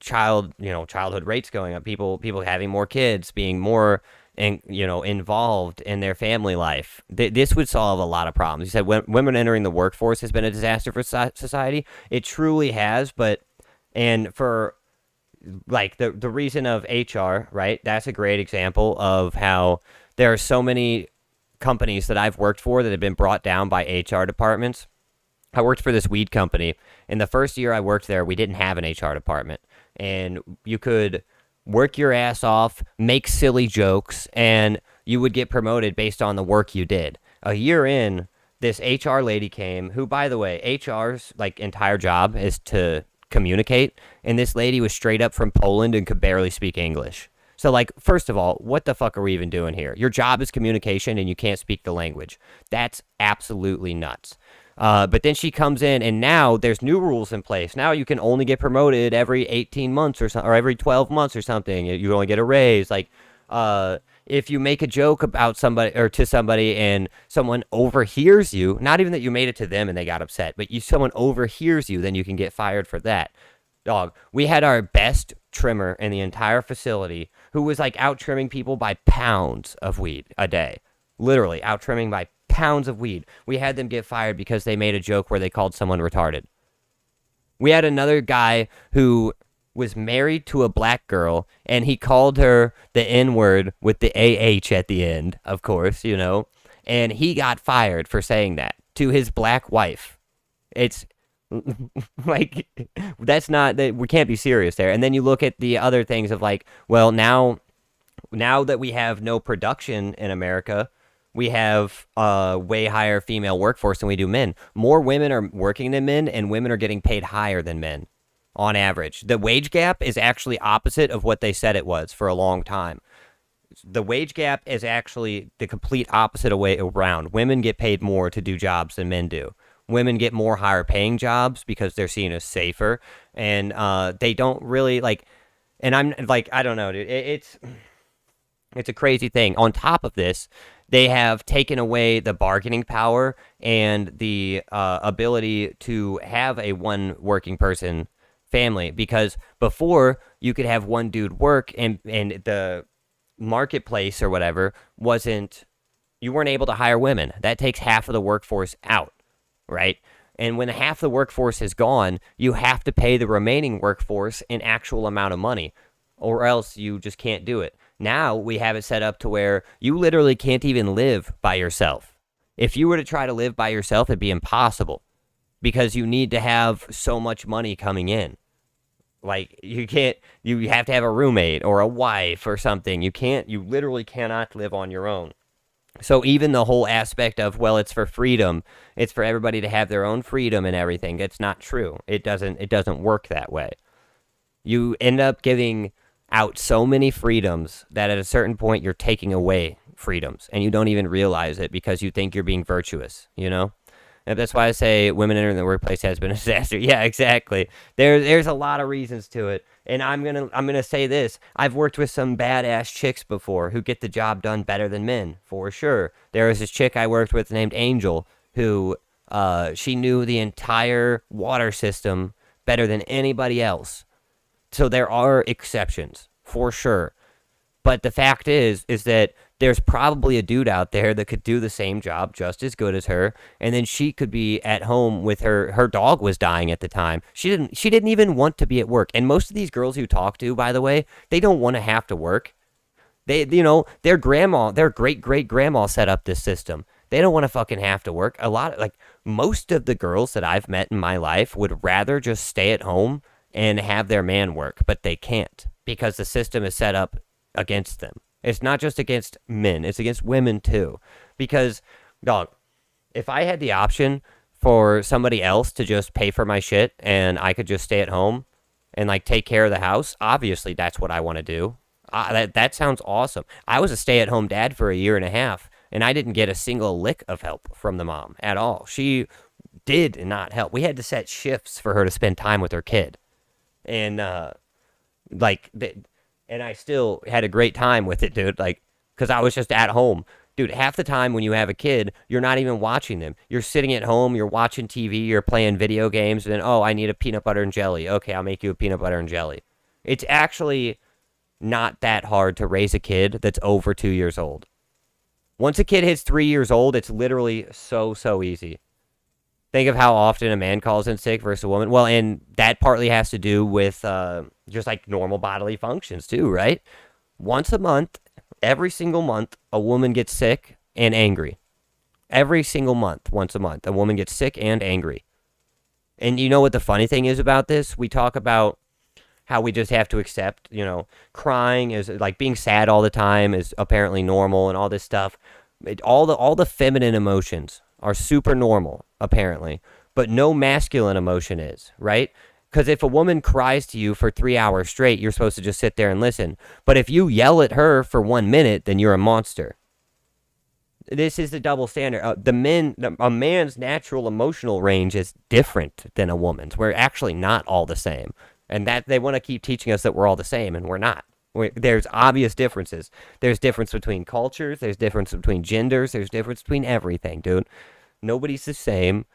S1: childhood rates going up, people having more kids, being more involved in their family life. This would solve a lot of problems. You said women entering the workforce has been a disaster for society. It truly has, and for, like, the reason of HR, right? That's a great example of how there are so many companies that I've worked for that have been brought down by HR departments. I worked for this weed company. In the first year I worked there, we didn't have an HR department. And you could work your ass off, make silly jokes, and you would get promoted based on the work you did. A year in, this HR lady came, who, by the way, HR's, like, entire job is to communicate, and this lady was straight up from Poland and could barely speak English. So, like, first of all, what the fuck are we even doing here? Your job is communication and you can't speak the language. That's absolutely nuts. But then she comes in, and now there's new rules in place. Now you can only get promoted every 18 months or every 12 months or something. You only get a raise. Like, if you make a joke about somebody or to somebody and someone overhears you, not even that you made it to them and they got upset, but someone overhears you, then you can get fired for that. Dog, we had our best trimmer in the entire facility who was, like, out trimming people by pounds of weed a day. Literally out trimming by pounds of weed. We had them get fired because they made a joke where they called someone retarded. We had another guy who was married to a black girl, and he called her the N-word with the AH at the end, of course, you know, and he got fired for saying that to his black wife. It's like, that's not, that we can't be serious there. And then you look at the other things of like, well, now that we have no production in America, we have a way higher female workforce than we do men. More women are working than men, and women are getting paid higher than men on average. The wage gap is actually opposite of what they said it was for a long time. The wage gap is actually the complete opposite way around. Women get paid more to do jobs than men do. Women get more higher paying jobs because they're seen as safer, and they don't really like. And I'm like, I don't know, dude. It's a crazy thing. On top of this, they have taken away the bargaining power and the ability to have a one working person family, because before you could have one dude work, and the marketplace or whatever you weren't able to hire women. That takes half of the workforce out, right? And when half the workforce is gone, you have to pay the remaining workforce an actual amount of money, or else you just can't do it. Now we have it set up to where you literally can't even live by yourself. If you were to try to live by yourself, it'd be impossible, because you need to have so much money coming in. Like, you have to have a roommate or a wife or something. You literally cannot live on your own. So even the whole aspect of, well, it's for freedom, it's for everybody to have their own freedom and everything, it's not true. It doesn't work that way. You end up giving out so many freedoms that at a certain point you're taking away freedoms, and you don't even realize it because you think you're being virtuous, you know? And that's why I say women entering the workplace has been a disaster. Yeah, exactly. There's a lot of reasons to it. And I'm gonna say this. I've worked with some badass chicks before who get the job done better than men, for sure. There was this chick I worked with named Angel who she knew the entire water system better than anybody else. So there are exceptions, for sure. But the fact is that there's probably a dude out there that could do the same job just as good as her, and then she could be at home with her dog was dying at the time. She didn't even want to be at work. And most of these girls you talk to, by the way, they don't want to have to work. Their great-great-grandma set up this system. They don't want to fucking have to work. Most of the girls that I've met in my life would rather just stay at home and have their man work, but they can't because the system is set up against them. It's not just against men, it's against women too. Because, dog, if I had the option for somebody else to just pay for my shit and I could just stay at home and like take care of the house, obviously that's what I want to do. That sounds awesome. I was a stay-at-home dad for 1.5 years, and I didn't get a single lick of help from the mom at all. She did not help. We had to set shifts for her to spend time with her kid. And and I still had a great time with it, dude, like, because I was just at home. Dude, half the time when you have a kid, you're not even watching them. You're sitting at home, you're watching TV, you're playing video games, and then, oh, I need a peanut butter and jelly. Okay, I'll make you a peanut butter and jelly. It's actually not that hard to raise a kid that's over 2 years old. Once a kid hits 3 years old, it's literally so easy. Think of how often a man calls in sick versus a woman. Well, and that partly has to do with just like normal bodily functions too, right? Once a month, every single month, a woman gets sick and angry. Every single month, once a month, a woman gets sick and angry. And you know what the funny thing is about this? We talk about how we just have to accept, crying is like being sad all the time is apparently normal and all this stuff. All the feminine emotions are super normal, apparently, but no masculine emotion is, right? Because if a woman cries to you for 3 hours straight, you're supposed to just sit there and listen. But if you yell at her for 1 minute, then you're a monster. This is the double standard. A man's natural emotional range is different than a woman's. We're actually not all the same. And that they want to keep teaching us that we're all the same, and we're not. There's obvious differences. There's difference between cultures. There's difference between genders. There's difference between everything, dude. Nobody's the same.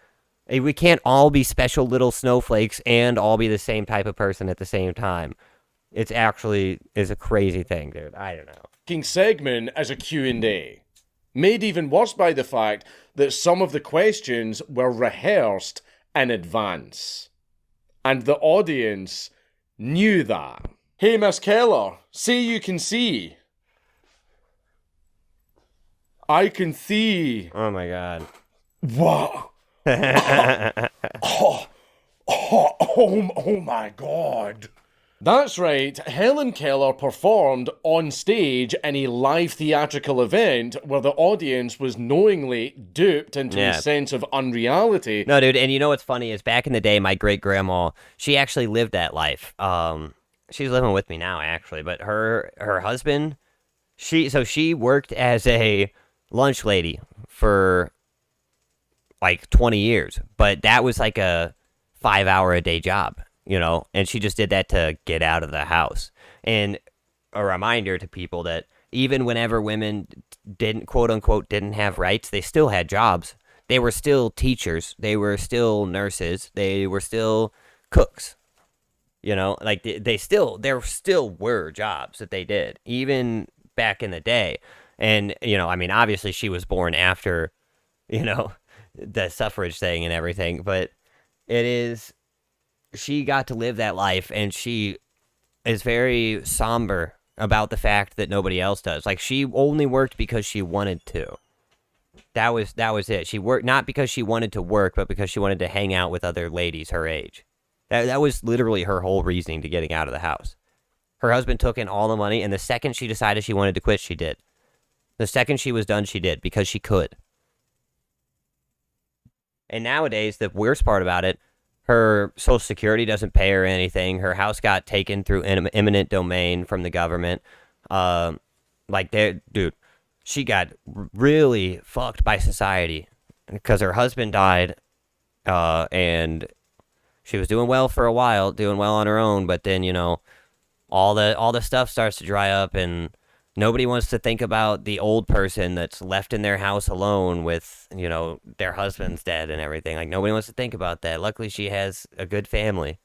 S1: We can't all be special little snowflakes and all be the same type of person at the same time. It's actually is a crazy thing, dude. I don't know.
S2: Segment as a Q&A. Made even worse by the fact that some of the questions were rehearsed in advance. And the audience knew that. Hey, Miss Keller, say you can see. I can see.
S1: Oh my god.
S2: What? Oh my god. That's right, Helen Keller performed on stage in a live theatrical event where the audience was knowingly duped into a sense of unreality.
S1: No, dude, and you know what's funny is back in the day, my great-grandma, she actually lived that life. She's living with me now, actually, but her husband, she worked as a lunch lady for like 20 years, but that was like a 5-hour-a-day job. And she just did that to get out of the house. And a reminder to people that even whenever women didn't, quote unquote, didn't have rights, they still had jobs. They were still teachers. They were still nurses. They were still cooks. Like there still were jobs that they did, even back in the day. And, obviously she was born after, the suffrage thing and everything, but she got to live that life, and she is very somber about the fact that nobody else does. Like, she only worked because she wanted to. That was it. She worked not because she wanted to work, but because she wanted to hang out with other ladies her age. That was literally her whole reasoning to getting out of the house. Her husband took in all the money, and the second she decided she wanted to quit, she did. The second she was done, she did, because she could. And nowadays, the worst part about it, her Social Security doesn't pay her anything. Her house got taken through eminent domain from the government. She got really fucked by society because her husband died, and she was doing well for a while, doing well on her own. But then, all the stuff starts to dry up, and nobody wants to think about the old person that's left in their house alone with, their husband's dead and everything. Like, nobody wants to think about that. Luckily, she has a good family.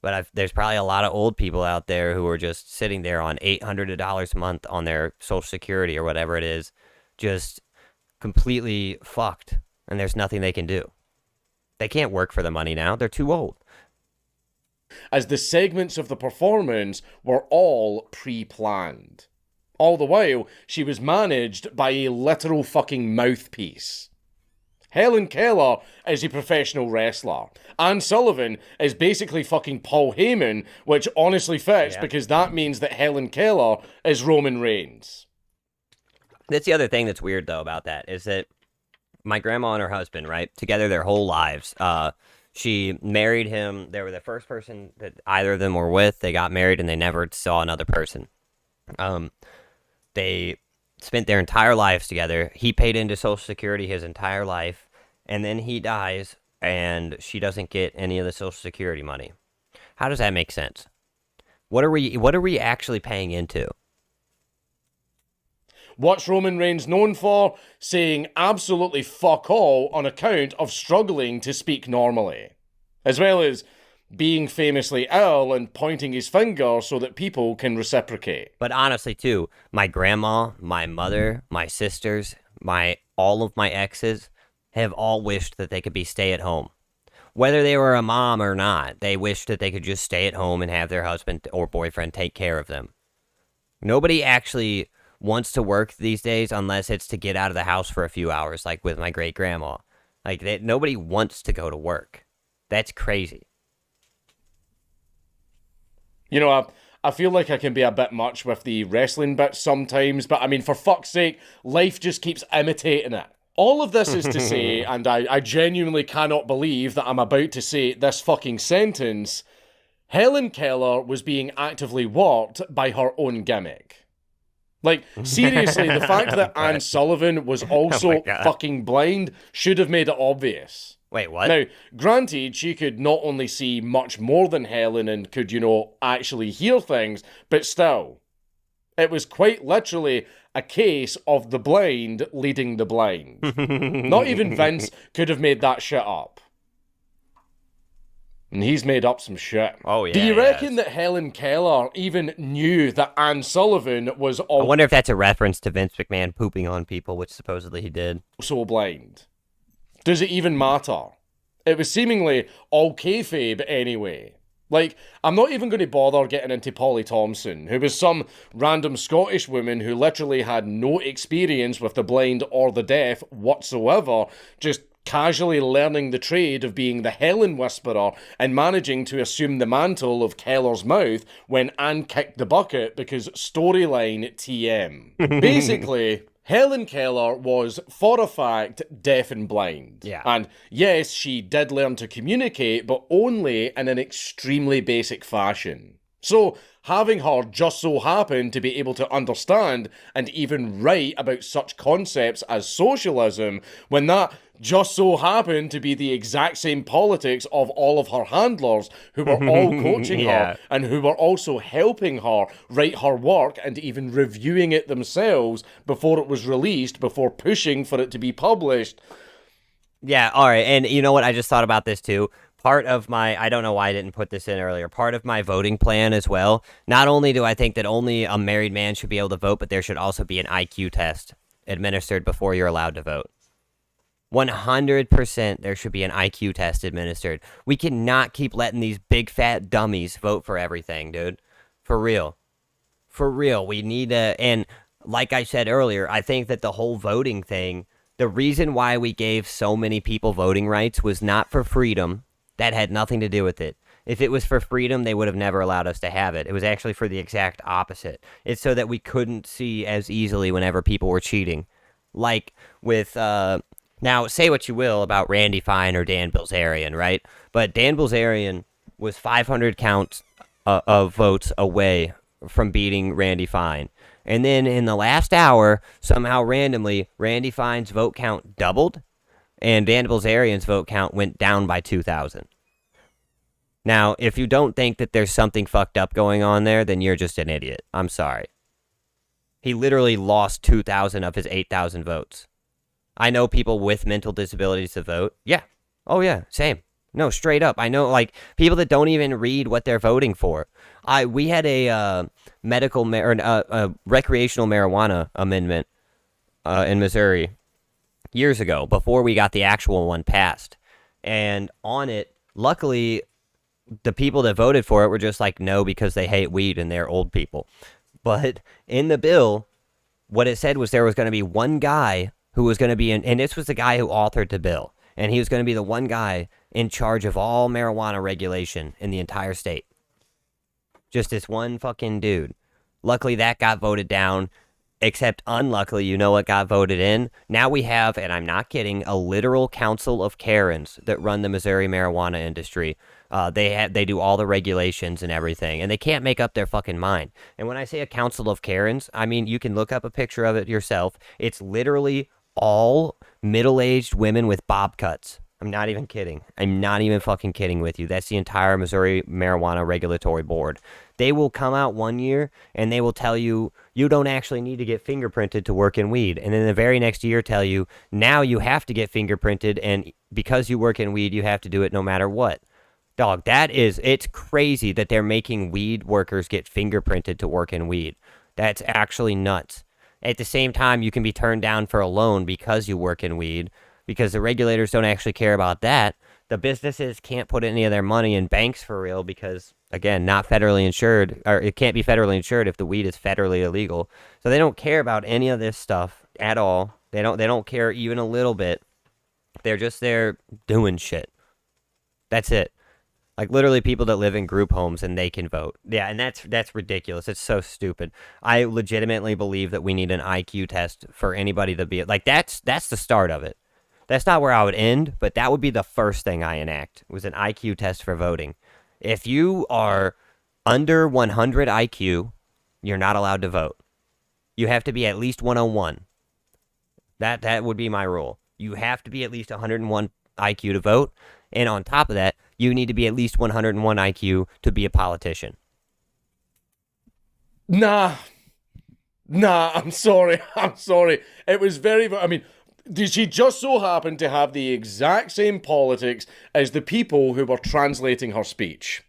S1: But there's probably a lot of old people out there who are just sitting there on $800 a month on their Social Security or whatever it is, just completely fucked. And there's nothing they can do. They can't work for the money now. They're too old.
S2: As the segments of the performance were all pre-planned. All the while, she was managed by a literal fucking mouthpiece. Helen Keller is a professional wrestler. Anne Sullivan is basically fucking Paul Heyman, which honestly fits because that means that Helen Keller is Roman Reigns.
S1: That's the other thing that's weird, though, about that, is that my grandma and her husband, right, together their whole lives, she married him. They were the first person that either of them were with. They got married and they never saw another person. They spent their entire lives together. He paid into Social Security his entire life, and then he dies, and she doesn't get any of the Social Security money. How does that make sense? What are we actually paying into?
S2: What's Roman Reigns known for? Saying absolutely fuck all on account of struggling to speak normally. As well as being famously ill and pointing his finger so that people can reciprocate.
S1: But honestly, too, my grandma, my mother, my sisters, all of my exes have all wished that they could be stay-at-home. Whether they were a mom or not, they wished that they could just stay at home and have their husband or boyfriend take care of them. Nobody actually wants to work these days unless it's to get out of the house for a few hours, like with my great-grandma. Nobody wants to go to work. That's crazy.
S2: I feel like I can be a bit much with the wrestling bits sometimes, but I mean, for fuck's sake, life just keeps imitating it. All of this is to say, and I genuinely cannot believe that I'm about to say this fucking sentence, Helen Keller was being actively warped by her own gimmick. Like, seriously, the fact that Anne Sullivan was also fucking blind should have made it obvious.
S1: Wait, what?
S2: Now, granted, she could not only see much more than Helen and could, actually hear things, but still, it was quite literally a case of the blind leading the blind. Not even Vince could have made that shit up. And he's made up some shit.
S1: Oh, yeah,
S2: Do you
S1: he
S2: reckon
S1: has.
S2: that Helen Keller even knew that Anne Sullivan was
S1: I wonder if that's a reference to Vince McMahon pooping on people, which supposedly he did.
S2: also blind? Does it even matter? It was seemingly all kayfabe anyway. Like, I'm not even going to bother getting into Polly Thompson, who was some random Scottish woman who literally had no experience with the blind or the deaf whatsoever, just casually learning the trade of being the Helen Whisperer and managing to assume the mantle of Keller's mouth when Anne kicked the bucket because storyline TM. Basically, Helen Keller was, for a fact, deaf and blind.
S1: Yeah.
S2: And yes, she did learn to communicate, but only in an extremely basic fashion. So, having her just so happen to be able to understand and even write about such concepts as socialism, when that just so happened to be the exact same politics of all of her handlers who were all coaching
S1: Yeah.
S2: her and who were also helping her write her work and even reviewing it themselves before it was released, before pushing for it to be published.
S1: Yeah, all right. And you know what? I just thought about this too. Part of my, I don't know why I didn't put this in earlier, part of my voting plan as well. Not only do I think that only a married man should be able to vote, but there should also be an IQ test administered before you're allowed to vote. 100% there should be an IQ test administered. We cannot keep letting these big fat dummies vote for everything, dude. For real. For real. We need to, and like I said earlier, I think that the whole voting thing, the reason why we gave so many people voting rights was not for freedom. That had nothing to do with it. If it was for freedom, they would have never allowed us to have it. It was actually for the exact opposite. It's so that we couldn't see as easily whenever people were cheating. Like with, now say what you will about Randy Fine or Dan Bilzerian, right? But Dan Bilzerian was 500 counts of votes away from beating Randy Fine. And then in the last hour, somehow randomly, Randy Fine's vote count doubled, and Dan Bilzerian's vote count went down by 2,000. Now, if you don't think that there's something fucked up going on there, then you're just an idiot. I'm sorry. He literally lost 2,000 of his 8,000 votes. I know people with mental disabilities to vote. Yeah. Oh, yeah. Same. No, straight up. I know, like, people that don't even read what they're voting for. We had a recreational marijuana amendment in Missouri years ago, before we got the actual one passed. And on it, luckily, the people that voted for it were just like, no, because they hate weed and they're old people. But in the bill, what it said was there was going to be one guy who was going to be in, and this was the guy who authored the bill, and he was going to be the one guy in charge of all marijuana regulation in the entire state. Just this one fucking dude. Luckily, that got voted down, except unluckily, you know what got voted in? Now we have, and I'm not kidding, a literal council of Karens that run the Missouri marijuana industry. They do all the regulations and everything, and they can't make up their fucking mind. And when I say a council of Karens, I mean, you can look up a picture of it yourself. It's literally all middle-aged women with bob cuts. I'm not even kidding. I'm not even fucking kidding with you. That's the entire Missouri Marijuana Regulatory Board. They will come out one year and they will tell you, you don't actually need to get fingerprinted to work in weed. And then the very next year tell you, now you have to get fingerprinted, and because you work in weed, you have to do it no matter what. Dog, it's crazy that they're making weed workers get fingerprinted to work in weed. That's actually nuts. At the same time, you can be turned down for a loan because you work in weed, because the regulators don't actually care about that. The businesses can't put any of their money in banks for real because, again, not federally insured, or it can't be federally insured if the weed is federally illegal. So they don't care about any of this stuff at all. They don't care even a little bit. They're just there doing shit. That's it. Like, literally people that live in group homes and they can vote. Yeah, and that's ridiculous. It's so stupid. I legitimately believe that we need an IQ test for anybody to be, like, that's the start of it. That's not where I would end, but that would be the first thing I enact, was an IQ test for voting. If you are under 100 IQ, you're not allowed to vote. You have to be at least 101. That would be my rule. You have to be at least 101 IQ to vote, and on top of that, you need to be at least 101 IQ to be a politician.
S2: Nah, I'm sorry. It was I mean, She just so happened to have the exact same politics as the people who were translating her speech.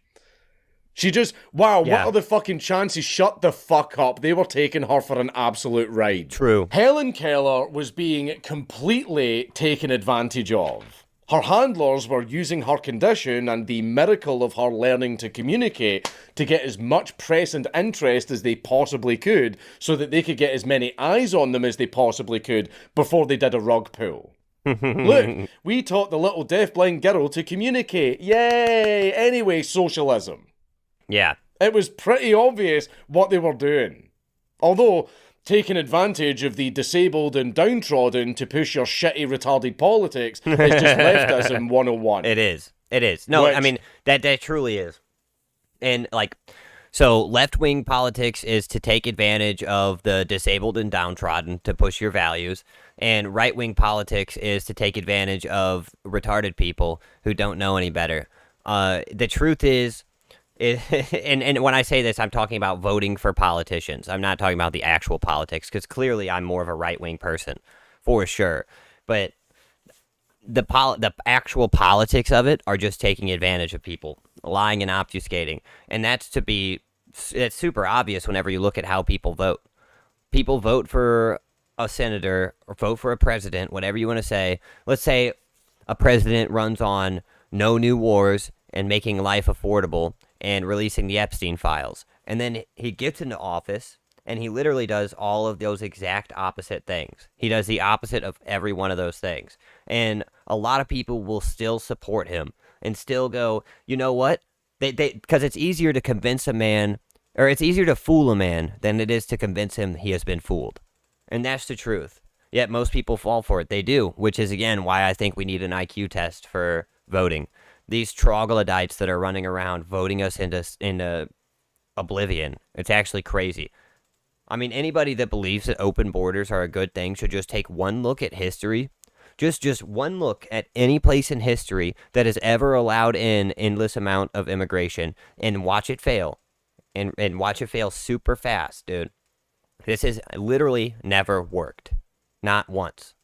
S2: She just, wow, what
S1: Yeah.
S2: are the fucking chances? Shut the fuck up. They were taking her for an absolute ride.
S1: True.
S2: Helen Keller was being completely taken advantage of. Her handlers were using her condition and the miracle of her learning to communicate to get as much press and interest as they possibly could so that they could get as many eyes on them as they possibly could before they did a rug pull. Look, we taught the little deafblind girl to communicate. Yay! Anyway, socialism.
S1: Yeah.
S2: It was pretty obvious what they were doing. Although, taking advantage of the disabled and downtrodden to push your shitty, retarded politics is just leftism 101.
S1: It is. It is. No,
S2: Which-
S1: I mean, that truly is. And, like, so left-wing politics is to take advantage of the disabled and downtrodden to push your values. And right-wing politics is to take advantage of retarded people who don't know any better. The truth is, and when I say this, I'm talking about voting for politicians. I'm not talking about the actual politics, because clearly I'm more of a right-wing person, for sure. But the actual politics of it are just taking advantage of people, lying and obfuscating. And it's super obvious whenever you look at how people vote. People vote for a senator or vote for a president, whatever you want to say. Let's say a president runs on no new wars and making life affordable and releasing the Epstein files. And then he gets into office and he literally does all of those exact opposite things. He does the opposite of every one of those things. And a lot of people will still support him and still go, you know what? Because it's easier to convince a man, or it's easier to fool a man than it is to convince him he has been fooled. And that's the truth. Yet most people fall for it. They do, which is, again, why I think we need an IQ test for voting. These troglodytes that are running around voting us into oblivion. It's actually crazy. I mean, anybody that believes that open borders are a good thing should just take one look at history. Just one look at any place in history that has ever allowed in endless amount of immigration and watch it fail. And watch it fail super fast, dude. This has literally never worked. Not once.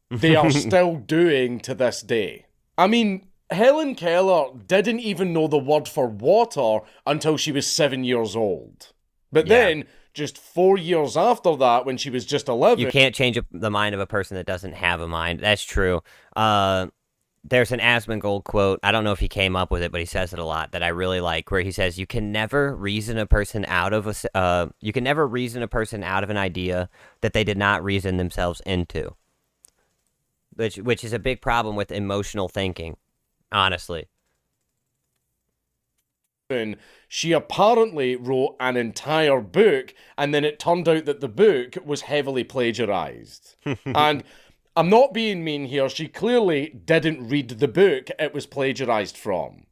S2: They are still doing to this day. I mean, Helen Keller didn't even know the word for water until she was 7 years old. But
S1: Yeah.
S2: then, just 4 years after that, when she was just 11...
S1: You can't change the mind of a person that doesn't have a mind. That's true. There's an Asmongold quote. I don't know if he came up with it, but he says it a lot that I really like, where he says, "You can never reason a person out of an idea that they did not reason themselves into." Which is a big problem with emotional thinking, honestly.
S2: She apparently wrote an entire book, and then it turned out that the book was heavily plagiarized. And I'm not being mean here, she clearly didn't read the book it was plagiarized from.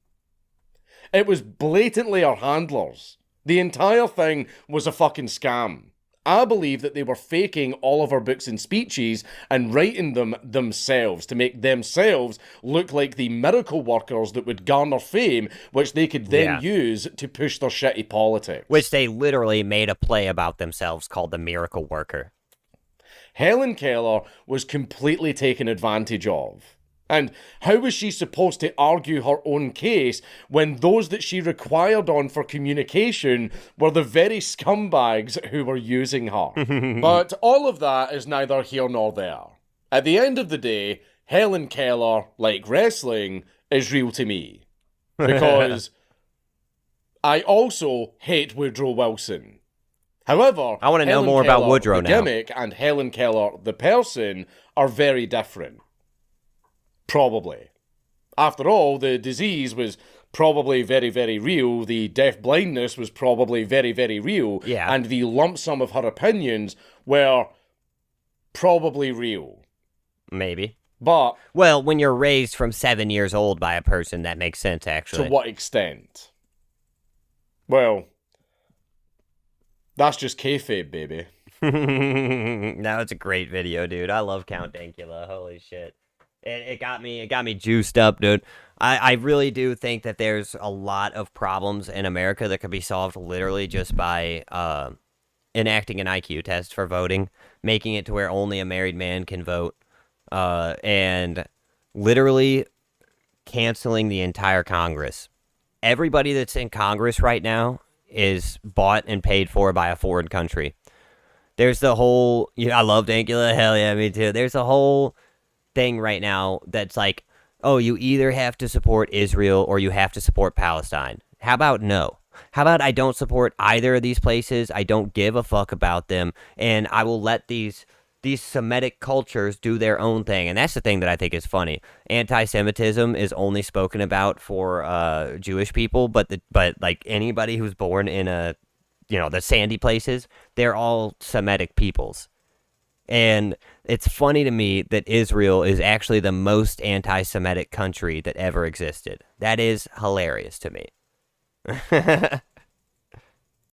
S2: It was blatantly her handlers. The entire thing was a fucking scam. I believe that they were faking all of her books and speeches and writing them themselves to make themselves look like the miracle workers that would garner fame, which they could then use to push their shitty politics.
S1: Which they literally made a play about themselves called the Miracle Worker.
S2: Helen Keller was completely taken advantage of. And how was she supposed to argue her own case when those that she required on for communication were the very scumbags who were using her? But all of that is neither here nor there. At the end of the day, Helen Keller, like wrestling, is real to me. Because I also hate Woodrow Wilson. However,
S1: I want to know
S2: Helen
S1: more about
S2: Keller,
S1: Woodrow
S2: the
S1: now.
S2: gimmick, and Helen Keller, the person, are very different. Probably. After all, the disease was probably very, very real, the deaf-blindness was probably very, very real,
S1: Yeah.
S2: and the lump sum of her opinions were probably real.
S1: Maybe.
S2: But
S1: Well, when you're raised from 7 years old by a person, that makes sense, actually.
S2: to what extent? Well, that's just kayfabe, baby.
S1: That was a great video, dude. I love Count Dankula. Holy shit. It got me juiced up, dude. I really do think that there's a lot of problems in America that could be solved literally just by enacting an IQ test for voting, making it to where only a married man can vote, and literally canceling the entire Congress. Everybody that's in Congress right now is bought and paid for by a foreign country. There's the whole, I love Dankula, hell yeah, me too. There's a whole thing right now that's like, oh, you either have to support Israel or you have to support Palestine. How about no? How about I don't support either of these places? I don't give a fuck about them, and I will let these Semitic cultures do their own thing. And that's the thing that I think is funny. Anti-Semitism is only spoken about for Jewish people, but like anybody who's born in the sandy places, they're all Semitic peoples. And it's funny to me that Israel is actually the most anti-Semitic country that ever existed. That is hilarious to me.